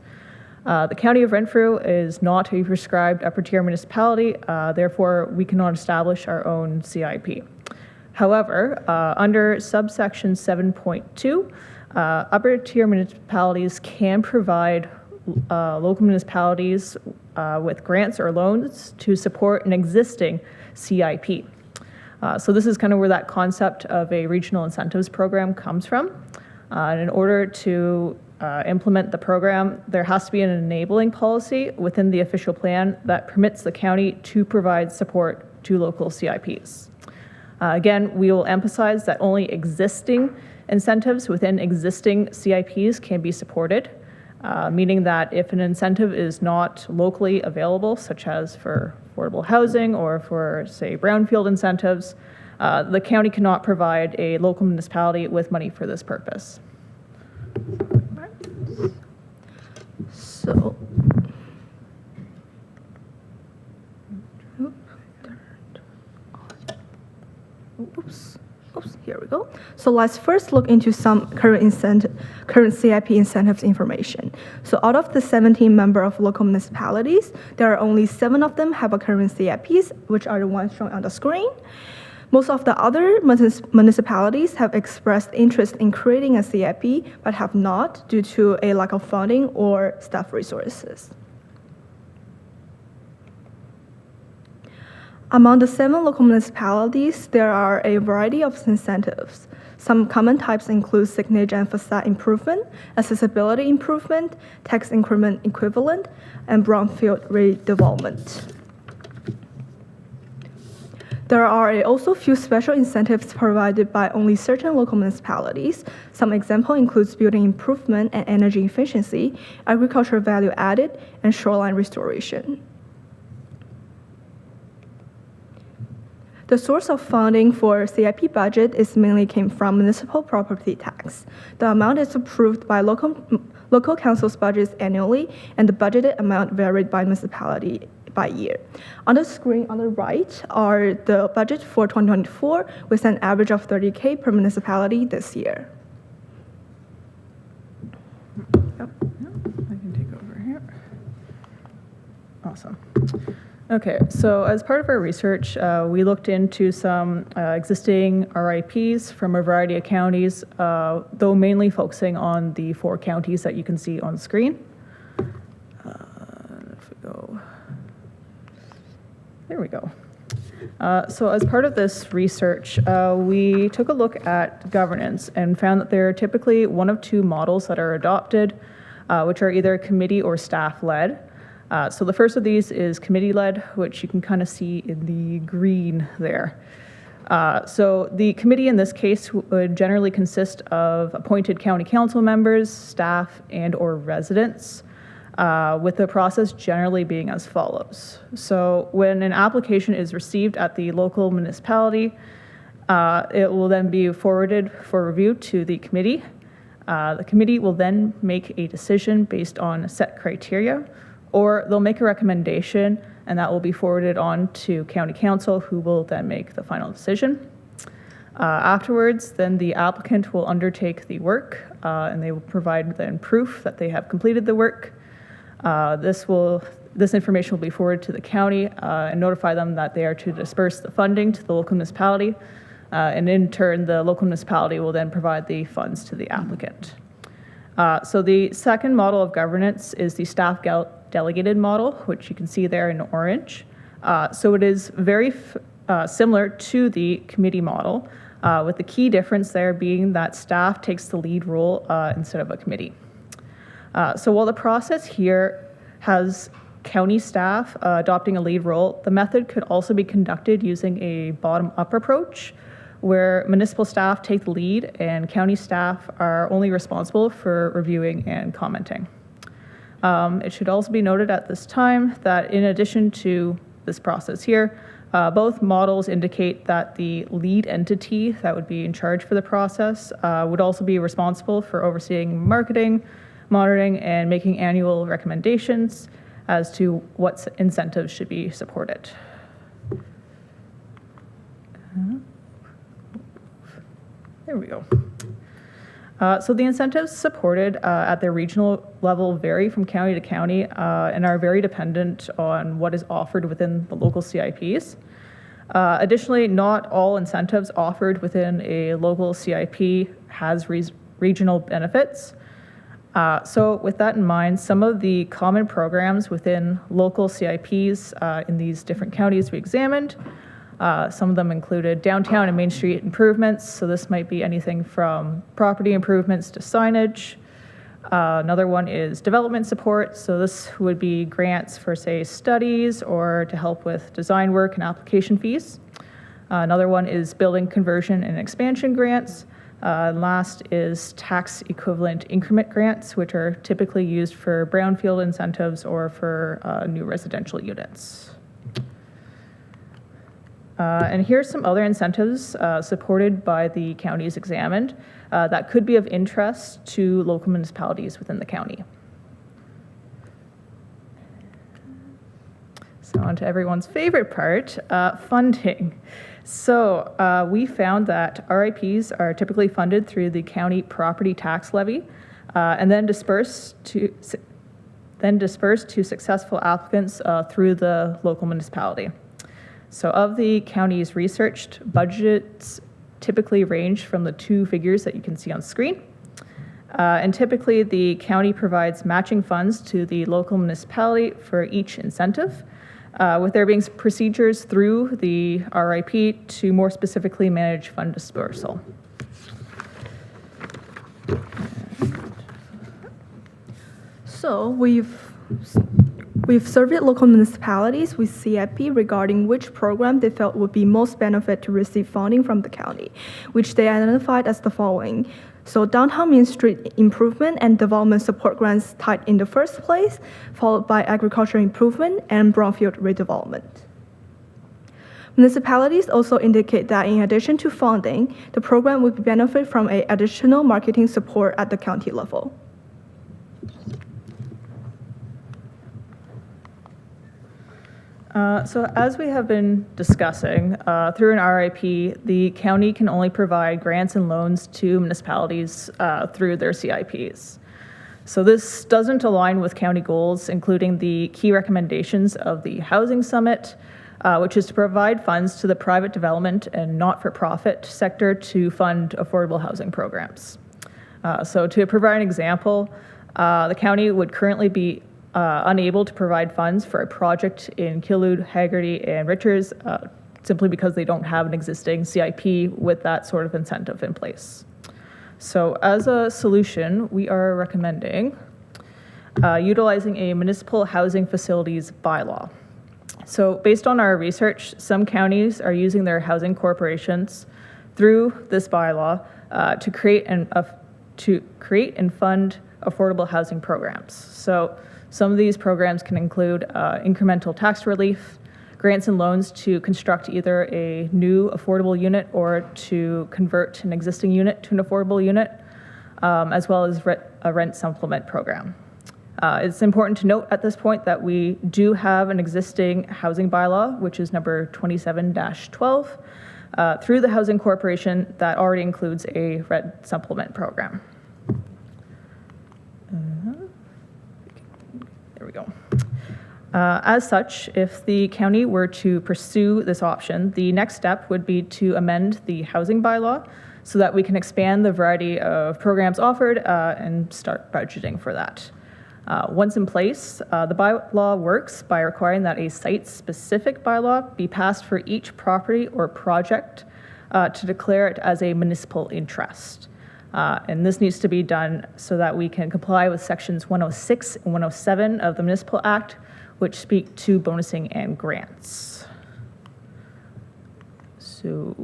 The County of Renfrew is not a prescribed upper tier municipality, therefore we cannot establish our own CIP. However, under subsection 7.2, upper tier municipalities can provide local municipalities with grants or loans to support an existing CIP. So this is kind of where that concept of a regional incentives program comes from. And in order to implement the program, there has to be an enabling policy within the official plan that permits the county to provide support to local CIPs. Again, we will emphasize that only existing incentives within existing CIPs can be supported, meaning that if an incentive is not locally available, such as for affordable housing or for, say, brownfield incentives, the county cannot provide a local municipality with money for this purpose. So, here we go. So let's first look into some current CIP incentives information. So out of the 17 members of local municipalities, there are only 7 of them have a current CIPs, which are the ones shown on the screen. Most of the other municipalities have expressed interest in creating a CIP, but have not due to a lack of funding or staff resources. Among the 7 local municipalities, there are a variety of incentives. Some common types include signage and facade improvement, accessibility improvement, tax increment equivalent, and brownfield redevelopment. There are also few special incentives provided by only certain local municipalities. Some example includes building improvement and energy efficiency, agricultural value added, and shoreline restoration. The source of funding for CIP budget is mainly came from municipal property tax. The amount is approved by local council's budgets annually, and the budgeted amount varied by municipality by year. On the screen on the right are the budget for 2024 with an average of 30K per municipality this year. Yep, I can take over here. Awesome. Okay, so as part of our research, we looked into some existing RIPs from a variety of counties, though mainly focusing on the 4 counties that you can see on screen. If we go, there we go. So as part of this research, we took a look at governance and found that there are typically one of 2 models that are adopted, which are either committee or staff-led. So the first of these is committee-led, which you can kind of see in the green there. So the committee in this case would generally consist of appointed county council members, staff, and or residents, with the process generally being as follows. So when an application is received at the local municipality, it will then be forwarded for review to the committee. The committee will then make a decision based on set criteria, or they'll make a recommendation, and that will be forwarded on to county council, who will then make the final decision. Afterwards, then the applicant will undertake the work, and they will provide then proof that they have completed the work. This information will be forwarded to the county and notify them that they are to disperse the funding to the local municipality, and in turn, the local municipality will then provide the funds to the applicant. So the second model of governance is the staff delegated model, which you can see there in orange. So it is very similar to the committee model, with the key difference there being that staff takes the lead role instead of a committee. So while the process here has county staff adopting a lead role, the method could also be conducted using a bottom-up approach, where municipal staff take the lead and county staff are only responsible for reviewing and commenting. It should also be noted at this time that in addition to this process here, both models indicate that the lead entity that would be in charge for the process would also be responsible for overseeing marketing, monitoring, and making annual recommendations as to what incentives should be supported. There we go. So the incentives supported at the regional level vary from county to county and are very dependent on what is offered within the local CIPs. Additionally, not all incentives offered within a local CIP has regional benefits. So with that in mind, some of the common programs within local CIPs in these different counties we examined, some of them included downtown and Main Street improvements. So this might be anything from property improvements to signage. Another one is development support. So this would be grants for, say, studies or to help with design work and application fees. Another one is building conversion and expansion grants. Last is tax equivalent increment grants, which are typically used for brownfield incentives or for new residential units. And here's some other incentives supported by the counties examined that could be of interest to local municipalities within the county. So on to everyone's favorite part, funding. So we found that RIPs are typically funded through the county property tax levy and then dispersed to successful applicants through the local municipality. So of the counties researched, budgets typically range from the 2 figures that you can see on screen. And typically the county provides matching funds to the local municipality for each incentive, with there being procedures through the RIP to more specifically manage fund dispersal. So we've surveyed local municipalities with CIP regarding which program they felt would be most benefit to receive funding from the county, which they identified as the following. So downtown Main Street improvement and development support grants tied in the first place, followed by agricultural improvement and brownfield redevelopment. Municipalities also indicate that in addition to funding, the program would benefit from additional marketing support at the county level. So as we have been discussing, through an RIP, the county can only provide grants and loans to municipalities through their CIPs. So this doesn't align with county goals, including the key recommendations of the Housing Summit, which is to provide funds to the private development and not-for-profit sector to fund affordable housing programs. So to provide an example, the county would currently be unable to provide funds for a project in Killude, Haggerty, and Richards simply because they don't have an existing CIP with that sort of incentive in place. So as a solution, we are recommending utilizing a municipal housing facilities bylaw. So based on our research, some counties are using their housing corporations through this bylaw to create and fund affordable housing programs. So some of these programs can include incremental tax relief, grants and loans to construct either a new affordable unit or to convert an existing unit to an affordable unit, as well as a rent supplement program. It's important to note at this point that we do have an existing housing bylaw, which is number 27-12, through the Housing Corporation that already includes a rent supplement program. There we go. As such, if the county were to pursue this option, the next step would be to amend the housing bylaw so that we can expand the variety of programs offered and start budgeting for that. Once in place, the bylaw works by requiring that a site-specific bylaw be passed for each property or project to declare it as a municipal interest. And this needs to be done so that we can comply with sections 106 and 107 of the Municipal Act, which speak to bonusing and grants. So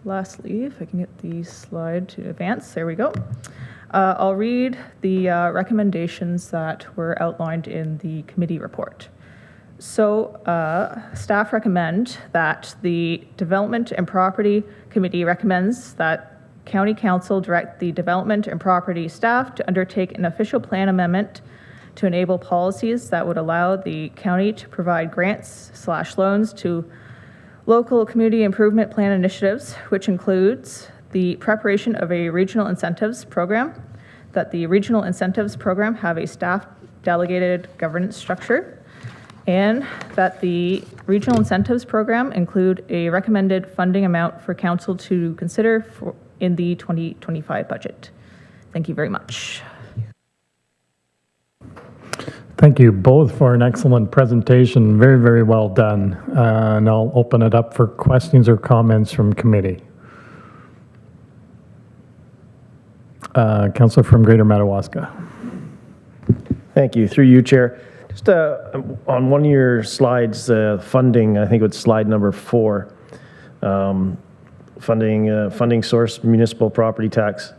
lastly, if I can get the slide to advance, there we go. I'll read the recommendations that were outlined in the committee report. So staff recommend that the Development and Property Committee recommends that County Council direct the Development and Property staff to undertake an official plan amendment to enable policies that would allow the county to provide grants/loans to local community improvement plan initiatives, which includes the preparation of a regional incentives program, that the regional incentives program have a staff delegated governance structure, and that the regional incentives program include a recommended funding amount for council to consider in the 2025 budget. Thank you very much. Thank you both for an excellent presentation. Very, very well done. And I'll open it up for questions or comments from committee. Councillor from Greater Madawaska. Thank you. Through you, Chair. Just on one of your slides, funding, I think it's slide number 4, funding source municipal property tax.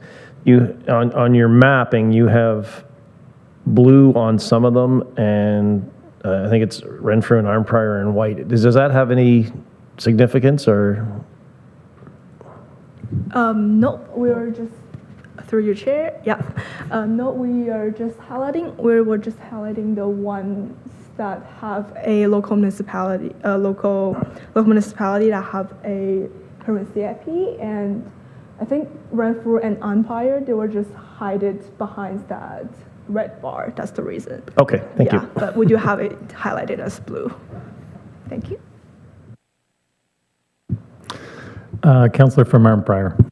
You on your mapping, you have blue on some of them, and I think it's Renfrew and Arnprior in white. Does that have any significance, or? No, we are just, through your chair, yeah. No, we are just highlighting, we were just highlighting the ones that have a local municipality, local municipality that have a current CIP, and I think Renfrew and Empire, they were just hidden behind that red bar. That's the reason. Okay, thank you. But we do have it highlighted as blue. Thank you. Councillor from Arnprior.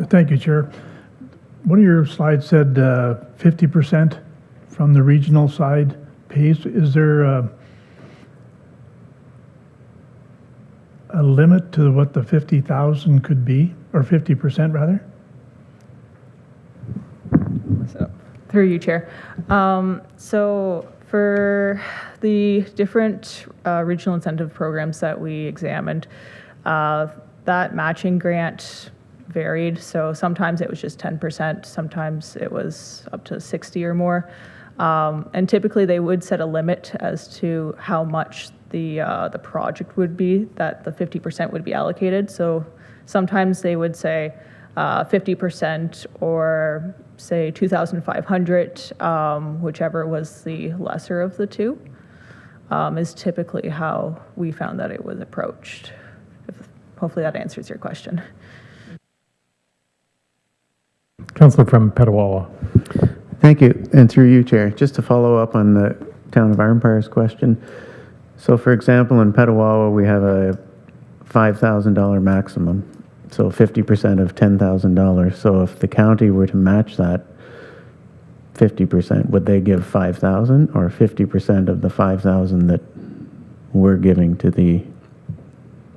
Thank you, Chair. One of your slides said 50% from the regional side pays. Is there a limit to what the 50,000 could be, or 50% rather? So, through you, Chair. So for the different regional incentive programs that we examined, that matching grant varied. So sometimes it was just 10%, sometimes it was up to 60 or more. And typically they would set a limit as to how much the project would be that the 50% would be allocated. So sometimes they would say 50% or say 2,500, whichever was the lesser of the two, is typically how we found that it was approached. Hopefully that answers your question. Councillor from Petawawa. Thank you, and through you, Chair, just to follow up on the Town of Arnprior's question. So for example, in Petawawa, we have a $5,000 maximum, so 50% of $10,000. So if the county were to match that 50%, would they give 5,000 or 50% of the 5,000 that we're giving to the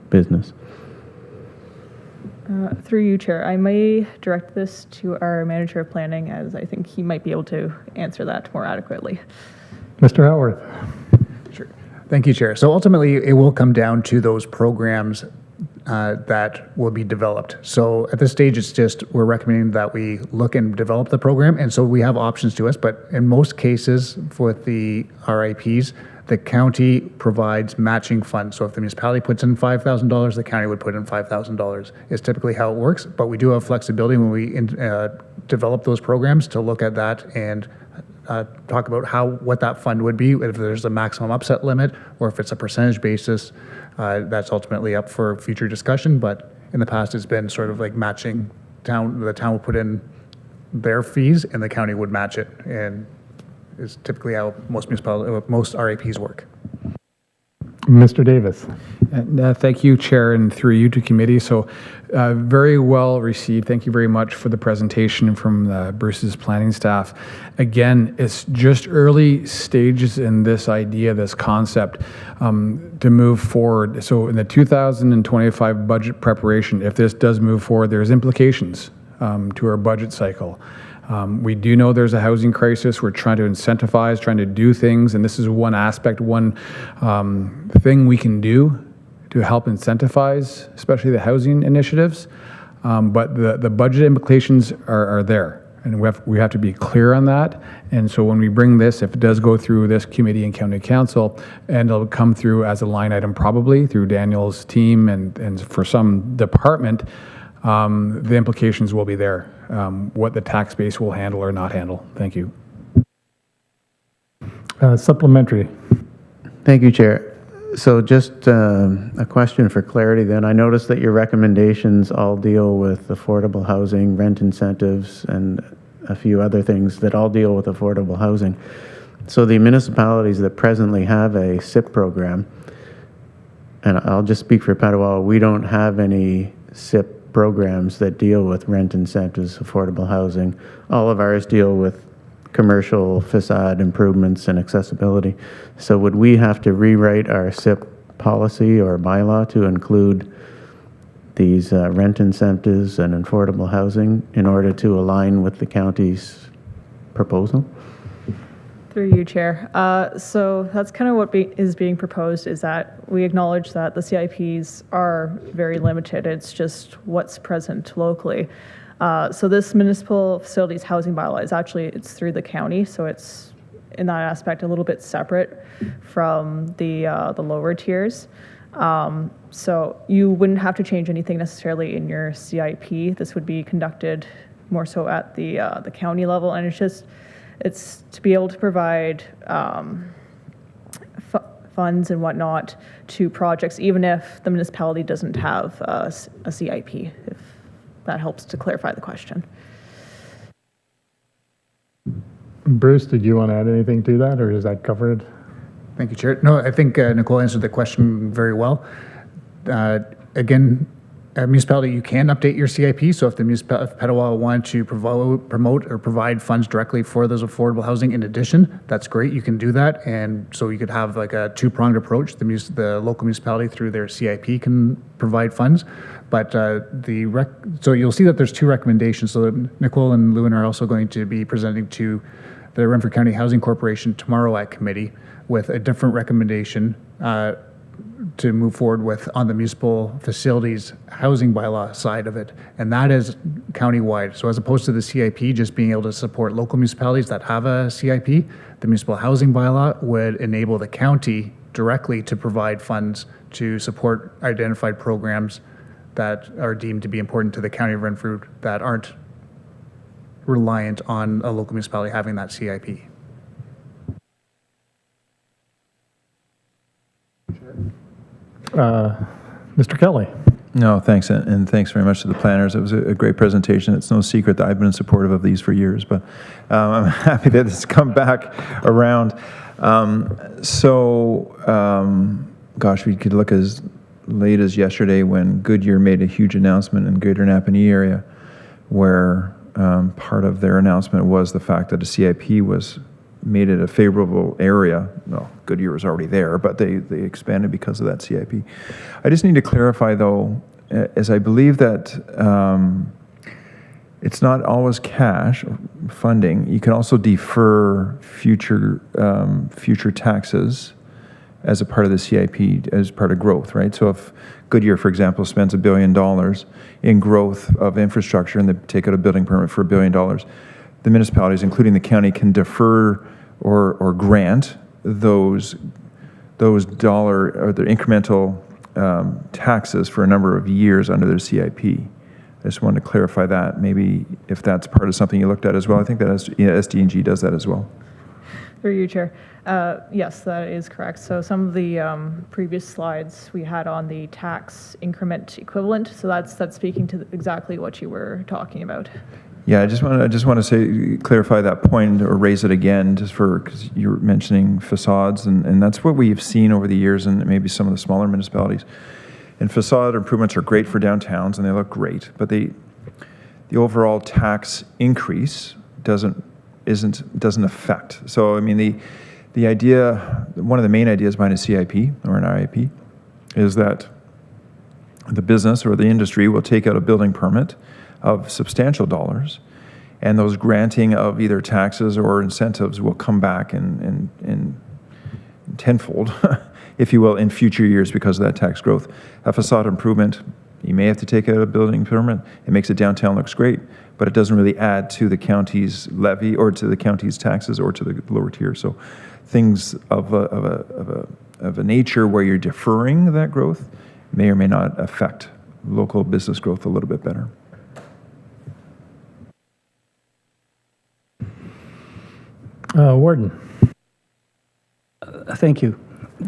business? Through you, Chair, I may direct this to our Manager of Planning, as I think he might be able to answer that more adequately. Mr. Haworth. Sure. Thank you, Chair. So ultimately, it will come down to those programs that will be developed. So at this stage, it's just we're recommending that we look and develop the program, and so we have options to us. But in most cases, with the RIPs, the county provides matching funds. So if the municipality puts in $5,000, the county would put in $5,000 is typically how it works. But we do have flexibility when we develop those programs to look at that and talk about what that fund would be, if there's a maximum upset limit, or if it's a percentage basis. That's ultimately up for future discussion. But in the past, it's been sort of like matching. The town will put in their fees, and the county would match it, and is typically how most RAPs work. Mr. Davis. Thank you, Chair, and through you to committee. So very well received. Thank you very much for the presentation from Bruce's planning staff. Again, it's just early stages in this idea, this concept, to move forward. So in the 2025 budget preparation, if this does move forward, there's implications to our budget cycle. We do know there's a housing crisis. We're trying to incentivize, trying to do things, and this is one aspect, one thing we can do to help incentivize, especially the housing initiatives. But the budget implications are there, and we have to be clear on that. And so when we bring this, if it does go through this committee and county council, and it'll come through as a line item probably through Daniel's team and for some department, the implications will be there, what the tax base will handle or not handle. Thank you. Supplementary. Thank you, Chair. So just a question for clarity then. I noticed that your recommendations all deal with affordable housing, rent incentives, and a few other things that all deal with affordable housing. So the municipalities that presently have a SIP program, and I'll just speak for Petawawa, we don't have any SIP programs that deal with rent incentives, affordable housing. All of ours deal with commercial facade improvements and accessibility. So would we have to rewrite our SIP policy or bylaw to include these rent incentives and affordable housing in order to align with the county's proposal? Through you, Chair. So that's kind of what is being proposed, is that we acknowledge that the CIPs are very limited. It's just what's present locally. So this municipal facilities housing bylaw is actually, it's through the county, so it's in that aspect a little bit separate from the lower tiers. So you wouldn't have to change anything necessarily in your CIP. This would be conducted more so at the county level, and it's to be able to provide funds and whatnot to projects, even if the municipality doesn't have a CIP, if that helps to clarify the question. Bruce, did you want to add anything to that, or is that covered? Thank you, Chair. No, I think Nicole answered the question very well. Again, a municipality, you can update your CIP. So if the municipality of Petawawa wanted to promote or provide funds directly for those affordable housing in addition, that's great. You can do that. And so you could have like a two-pronged approach. The local municipality through their CIP can provide funds. But so you'll see that there's two recommendations. So Nicole and Lewin are also going to be presenting to the Renfrew County Housing Corporation tomorrow at committee with a different recommendation to move forward with on the municipal facilities housing bylaw side of it, and that is countywide. So as opposed to the CIP just being able to support local municipalities that have a CIP, the municipal housing bylaw would enable the county directly to provide funds to support identified programs that are deemed to be important to the County of Renfrew that aren't reliant on a local municipality having that CIP. Mr. Kelly. No, thanks, and thanks very much to the planners. It was a great presentation. It's no secret that I've been supportive of these for years, but I'm happy that it's come back around. Gosh, we could look as late as yesterday when Goodyear made a huge announcement in Greater Napanee area, where part of their announcement was the fact that a CIP was made it a favorable area. Well, Goodyear was already there, but they expanded because of that CIP. I just need to clarify, though, as I believe that it's not always cash funding. You can also defer future taxes as a part of the CIP, as part of growth, right? So if Goodyear, for example, spends $1 billion in growth of infrastructure and they take out a building permit for $1 billion, the municipalities, including the county, can defer or grant those dollar or the incremental taxes for a number of years under their CIP. I just wanted to clarify that. Maybe if that's part of something you looked at as well. I think that SD&G does that as well. Through you, Chair. Yes, that is correct. So some of the previous slides we had on the tax increment equivalent. So that's speaking to exactly what you were talking about. Yeah, I just want to clarify that point or raise it again, just because you were mentioning facades, and that's what we've seen over the years, and maybe some of the smaller municipalities. And facade improvements are great for downtowns, and they look great, but the overall tax increase doesn't affect. So I mean the idea, one of the main ideas behind a CIP or an IIP, is that the business or the industry will take out a building permit of substantial dollars, and those granting of either taxes or incentives will come back in tenfold, if you will, in future years because of that tax growth. A facade improvement, you may have to take out a building permit. It makes the downtown looks great, but it doesn't really add to the county's levy or to the county's taxes or to the lower tier. So things of a nature where you're deferring that growth may or may not affect local business growth a little bit better. Warden. Thank you.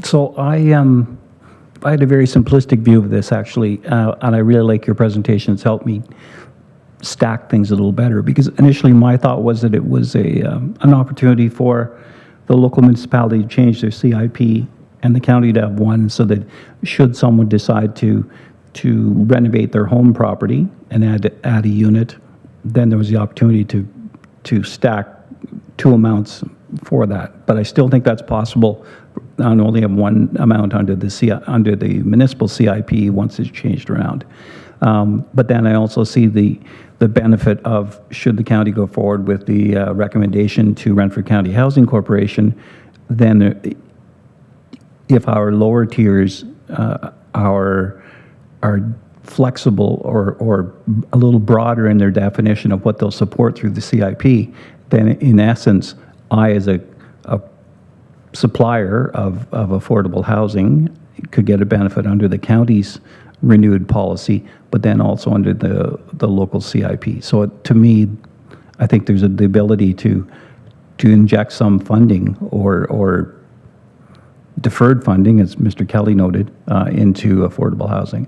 So I had a very simplistic view of this, actually, and I really like your presentation. It's helped me stack things a little better, because initially my thought was that it was an opportunity for the local municipality to change their CIP and the county to have one, so that should someone decide to renovate their home property and add a unit, then there was the opportunity to stack two amounts for that. But I still think that's possible, not only have one amount under the municipal CIP once it's changed around. But then I also see the benefit of, should the county go forward with the recommendation to Renfrew County Housing Corporation, then if our lower tiers are flexible or a little broader in their definition of what they'll support through the CIP, then in essence, I, as a supplier of affordable housing, could get a benefit under the county's renewed policy, but then also under the local CIP. So to me, I think there's the ability to inject some funding or deferred funding, as Mr. Kelly noted, into affordable housing.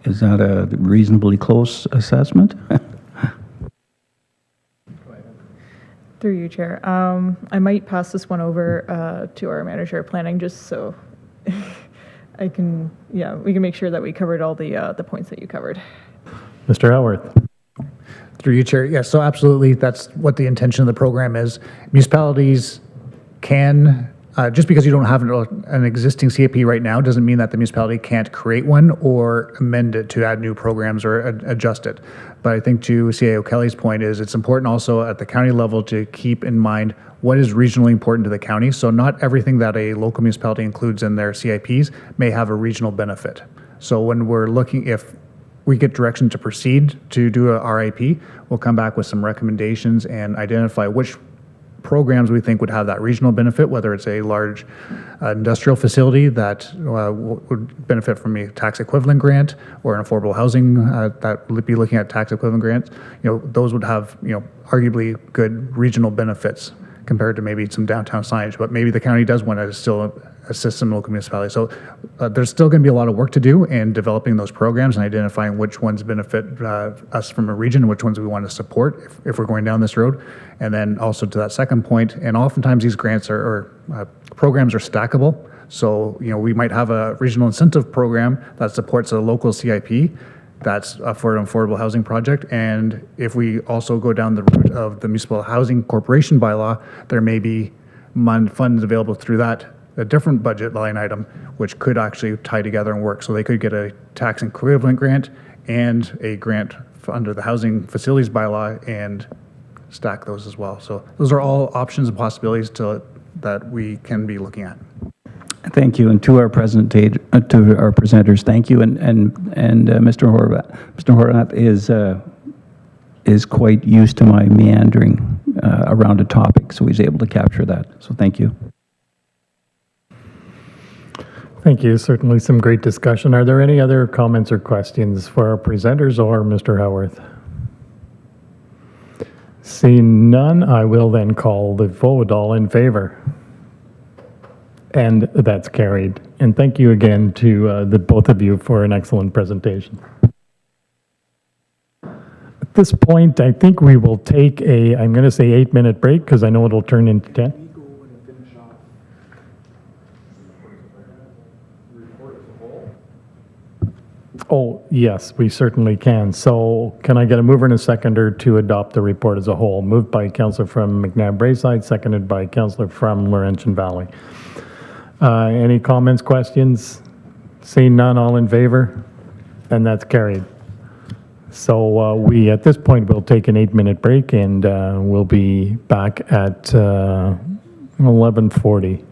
Is that a reasonably close assessment? Through you, Chair. I might pass this one over to our manager of planning, just so we can make sure that we covered all the points that you covered. Mr. Elworth. Through you, Chair. Yes, so absolutely, that's what the intention of the program is. Municipalities can, just because you don't have an existing CIP right now, doesn't mean that the municipality can't create one or amend it to add new programs or adjust it. But I think to CAO Kelly's point is it's important also at the county level to keep in mind what is regionally important to the county. So not everything that a local municipality includes in their CIPs may have a regional benefit. So when we're looking, if we get direction to proceed to do a RIP, we'll come back with some recommendations and identify which programs we think would have that regional benefit, whether it's a large industrial facility that would benefit from a tax equivalent grant, or an affordable housing that would be looking at tax equivalent grants. Those would have, arguably good regional benefits compared to maybe some downtown signage, but maybe the county does want to still assist some local municipalities. So there's still going to be a lot of work to do in developing those programs and identifying which ones benefit us from a region and which ones we want to support if we're going down this road. And then also to that second point, and oftentimes these grants or programs are stackable. So, we might have a regional incentive program that supports a local CIP that's for an affordable housing project. And if we also go down the route of the municipal housing corporation bylaw, there may be funds available through that, a different budget line item, which could actually tie together and work. So they could get a tax equivalent grant and a grant under the housing facilities bylaw and stack those as well. So those are all options and possibilities that we can be looking at. Thank you, and to our presenters, thank you, and Mr. Horvath. Mr. Horvath is quite used to my meandering around a topic, so he's able to capture that. So thank you. Thank you. Certainly some great discussion. Are there any other comments or questions for our presenters or Mr. Howarth? Seeing none, I will then call the vote. All in favor? And that's carried. And thank you again to the both of you for an excellent presentation. At this point, I think we will take I'm going to say 8-minute break because I know it'll turn into 10. Oh, yes, we certainly can. So can I get a mover and a seconder to adopt the report as a whole? Moved by Councillor from McNabb-Braeside, seconded by Councillor from Laurentian Valley. Any comments, questions? Seeing none, all in favor? And that's carried. So we, at this point, will take an 8-minute break, and we'll be back at 11:40.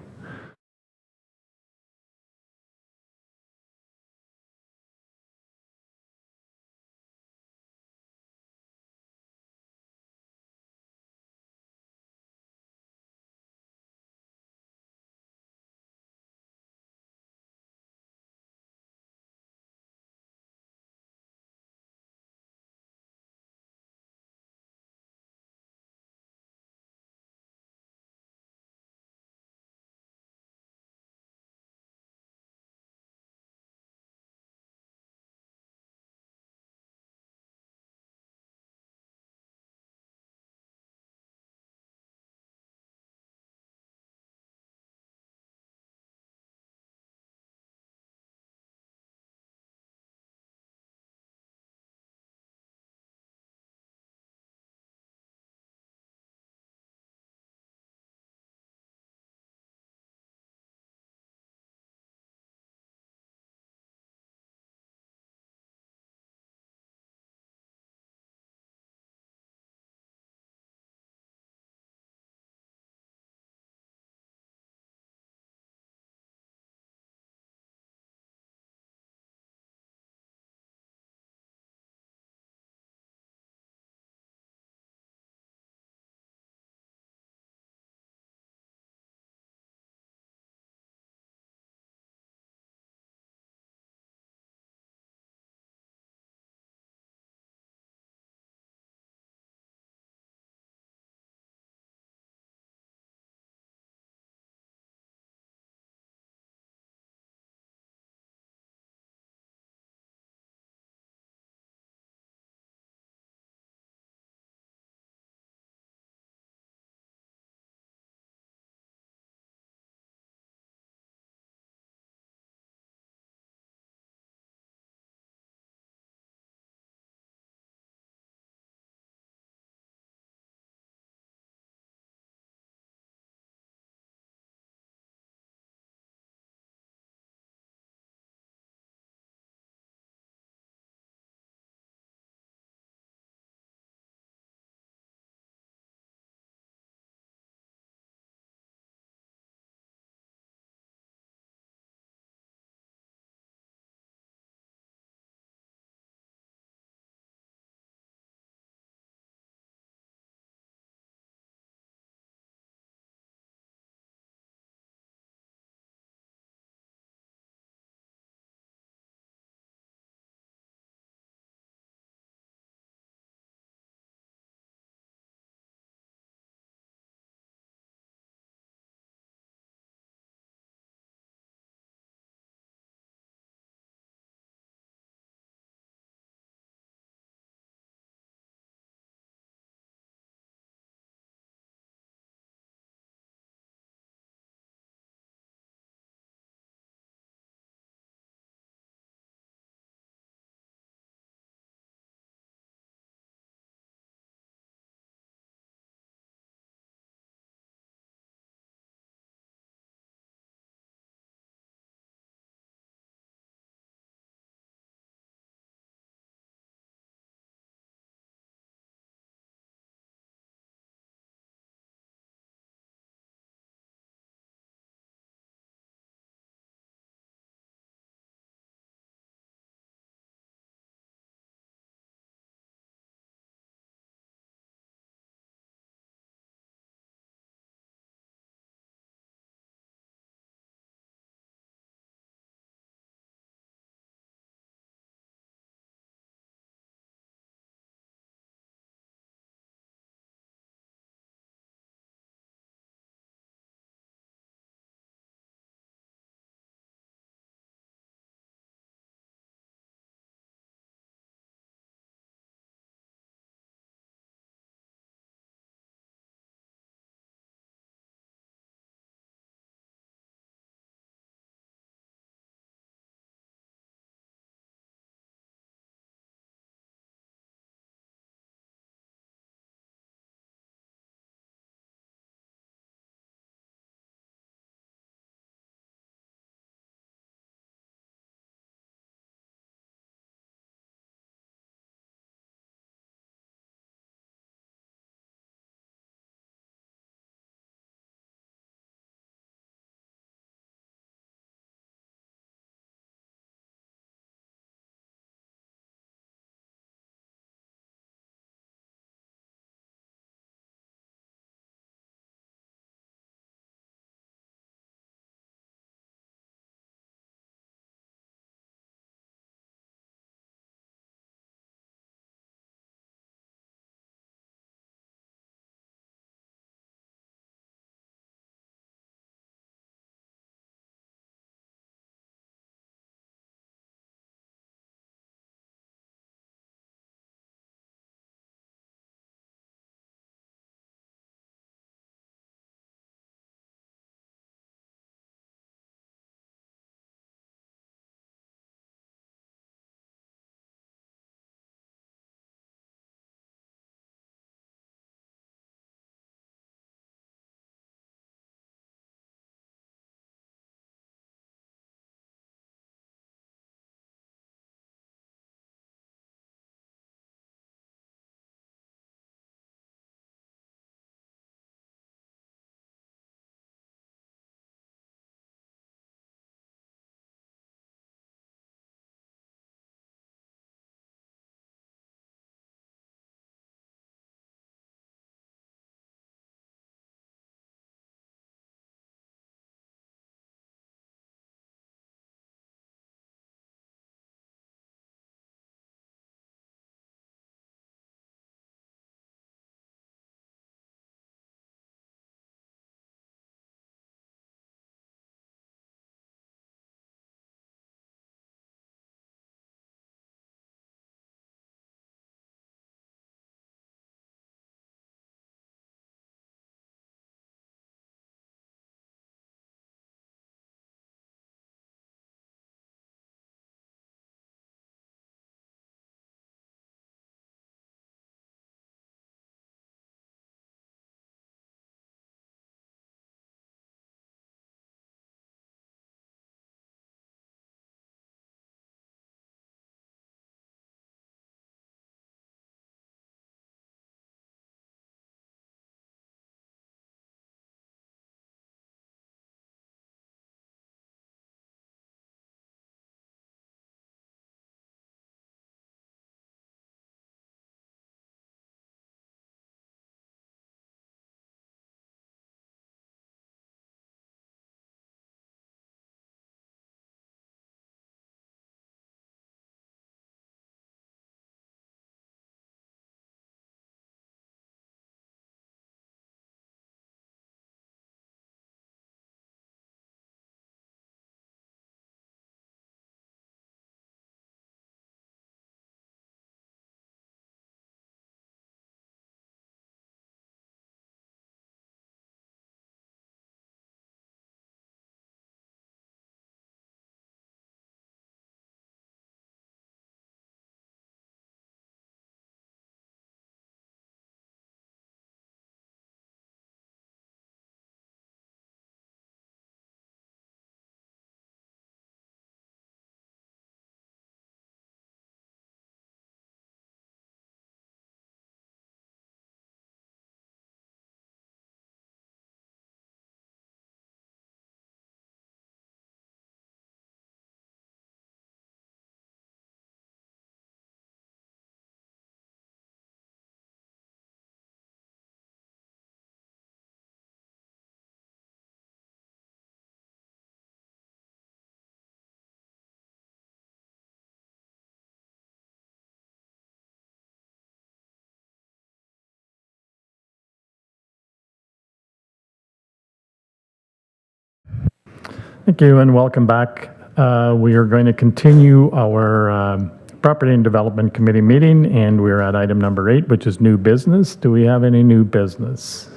Thank you and welcome back. We are going to continue our Property and Development Committee meeting, and we're at item number 8, which is new business. Do we have any new business?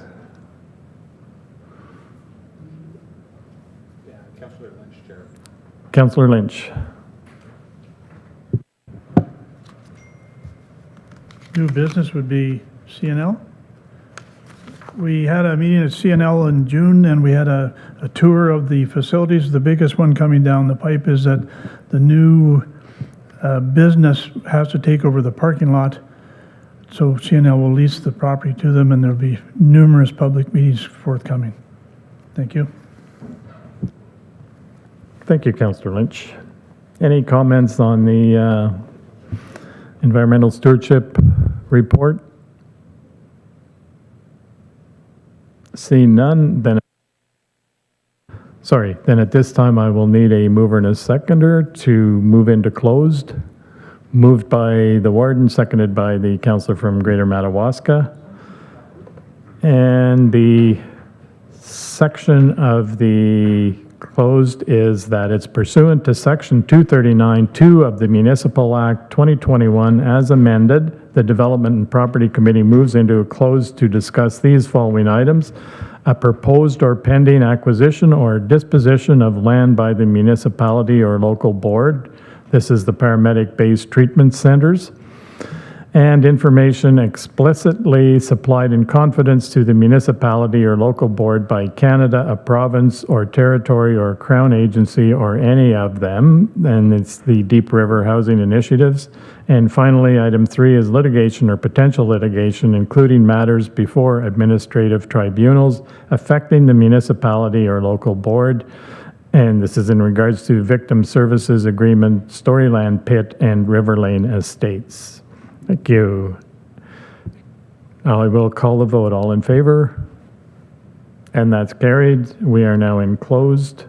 Yeah, Councillor Lynch, Chair. Councillor Lynch. New business would be CNL. We had a meeting at CNL in June, and we had a tour of the facilities. The biggest one coming down the pipe is that the new business has to take over the parking lot, so CNL will lease the property to them, and there'll be numerous public meetings forthcoming. Thank you. Thank you, Councillor Lynch. Any comments on the environmental stewardship report? Seeing none, then at this time I will need a mover and a seconder to move into closed. Moved by the warden, seconded by the councillor from Greater Madawaska. And the section of the closed is that it's pursuant to Section 239(2) of the Municipal Act 2021 as amended. The Development and Property Committee moves into a closed to discuss these following items: a proposed or pending acquisition or disposition of land by the municipality or local board. This is the paramedic-based treatment centers. And information explicitly supplied in confidence to the municipality or local board by Canada, a province or territory or crown agency or any of them, and it's the Deep River Housing Initiatives. And finally, item 3 is litigation or potential litigation, including matters before administrative tribunals affecting the municipality or local board. And this is in regards to Victim Services Agreement, Storyland Pit, and River Lane Estates. Thank you. I will call the vote. All in favor? And that's carried. We are now in closed.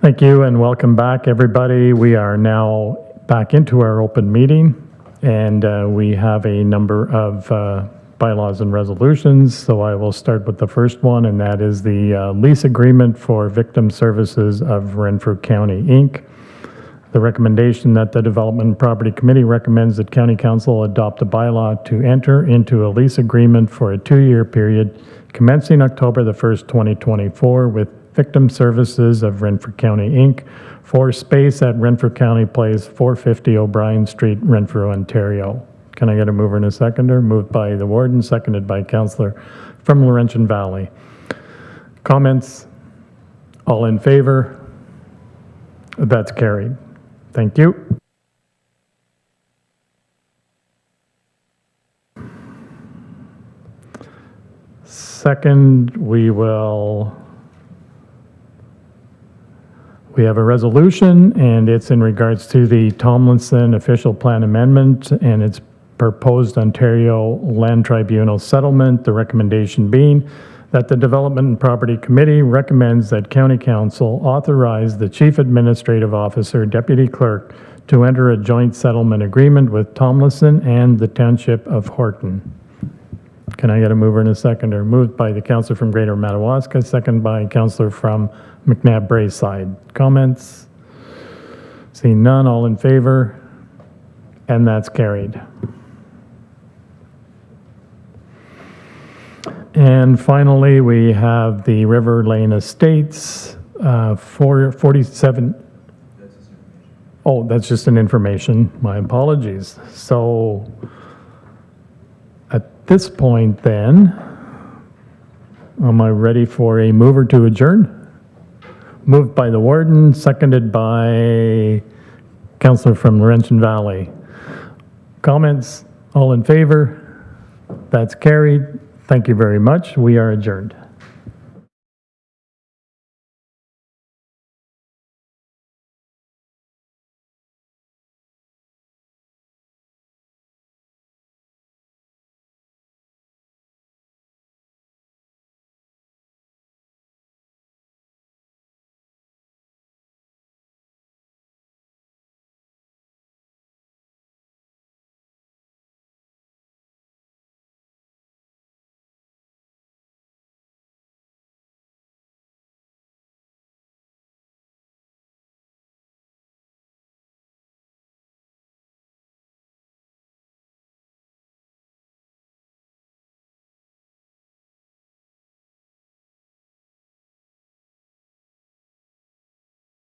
Thank you and welcome back, everybody. We are now back into our open meeting, and we have a number of bylaws and resolutions. So I will start with the first one, and that is the lease agreement for Victim Services of Renfrew County, Inc. The recommendation that the Development and Property Committee recommends that County Council adopt a bylaw to enter into a lease agreement for a 2-year period commencing October the 1st, 2024 with Victim Services of Renfrew County, Inc. for space at Renfrew County Place, 450 O'Brien Street, Renfrew, Ontario. Can I get a mover and a seconder? Moved by the warden, seconded by Councillor from Laurentian Valley. Comments? All in favor? That's carried. Thank you. Second, we have a resolution, and it's in regards to the Tomlinson Official Plan Amendment, and it's proposed Ontario Land Tribunal settlement, the recommendation being that the Development and Property Committee recommends that County Council authorize the Chief Administrative Officer, Deputy Clerk, to enter a joint settlement agreement with Tomlinson and the Township of Horton. Can I get a mover and a seconder? Moved by the Councillor from Greater Madawaska, second by Councillor from McNabb Braeside. Comments? Seeing none, all in favor? And that's carried. And finally, we have the River Lane Estates, 47. Oh, that's just an information. My apologies. So at this point then, am I ready for a mover to adjourn? Moved by the warden, seconded by Councillor from Laurentian Valley. Comments? All in favor? That's carried. Thank you very much. We are adjourned.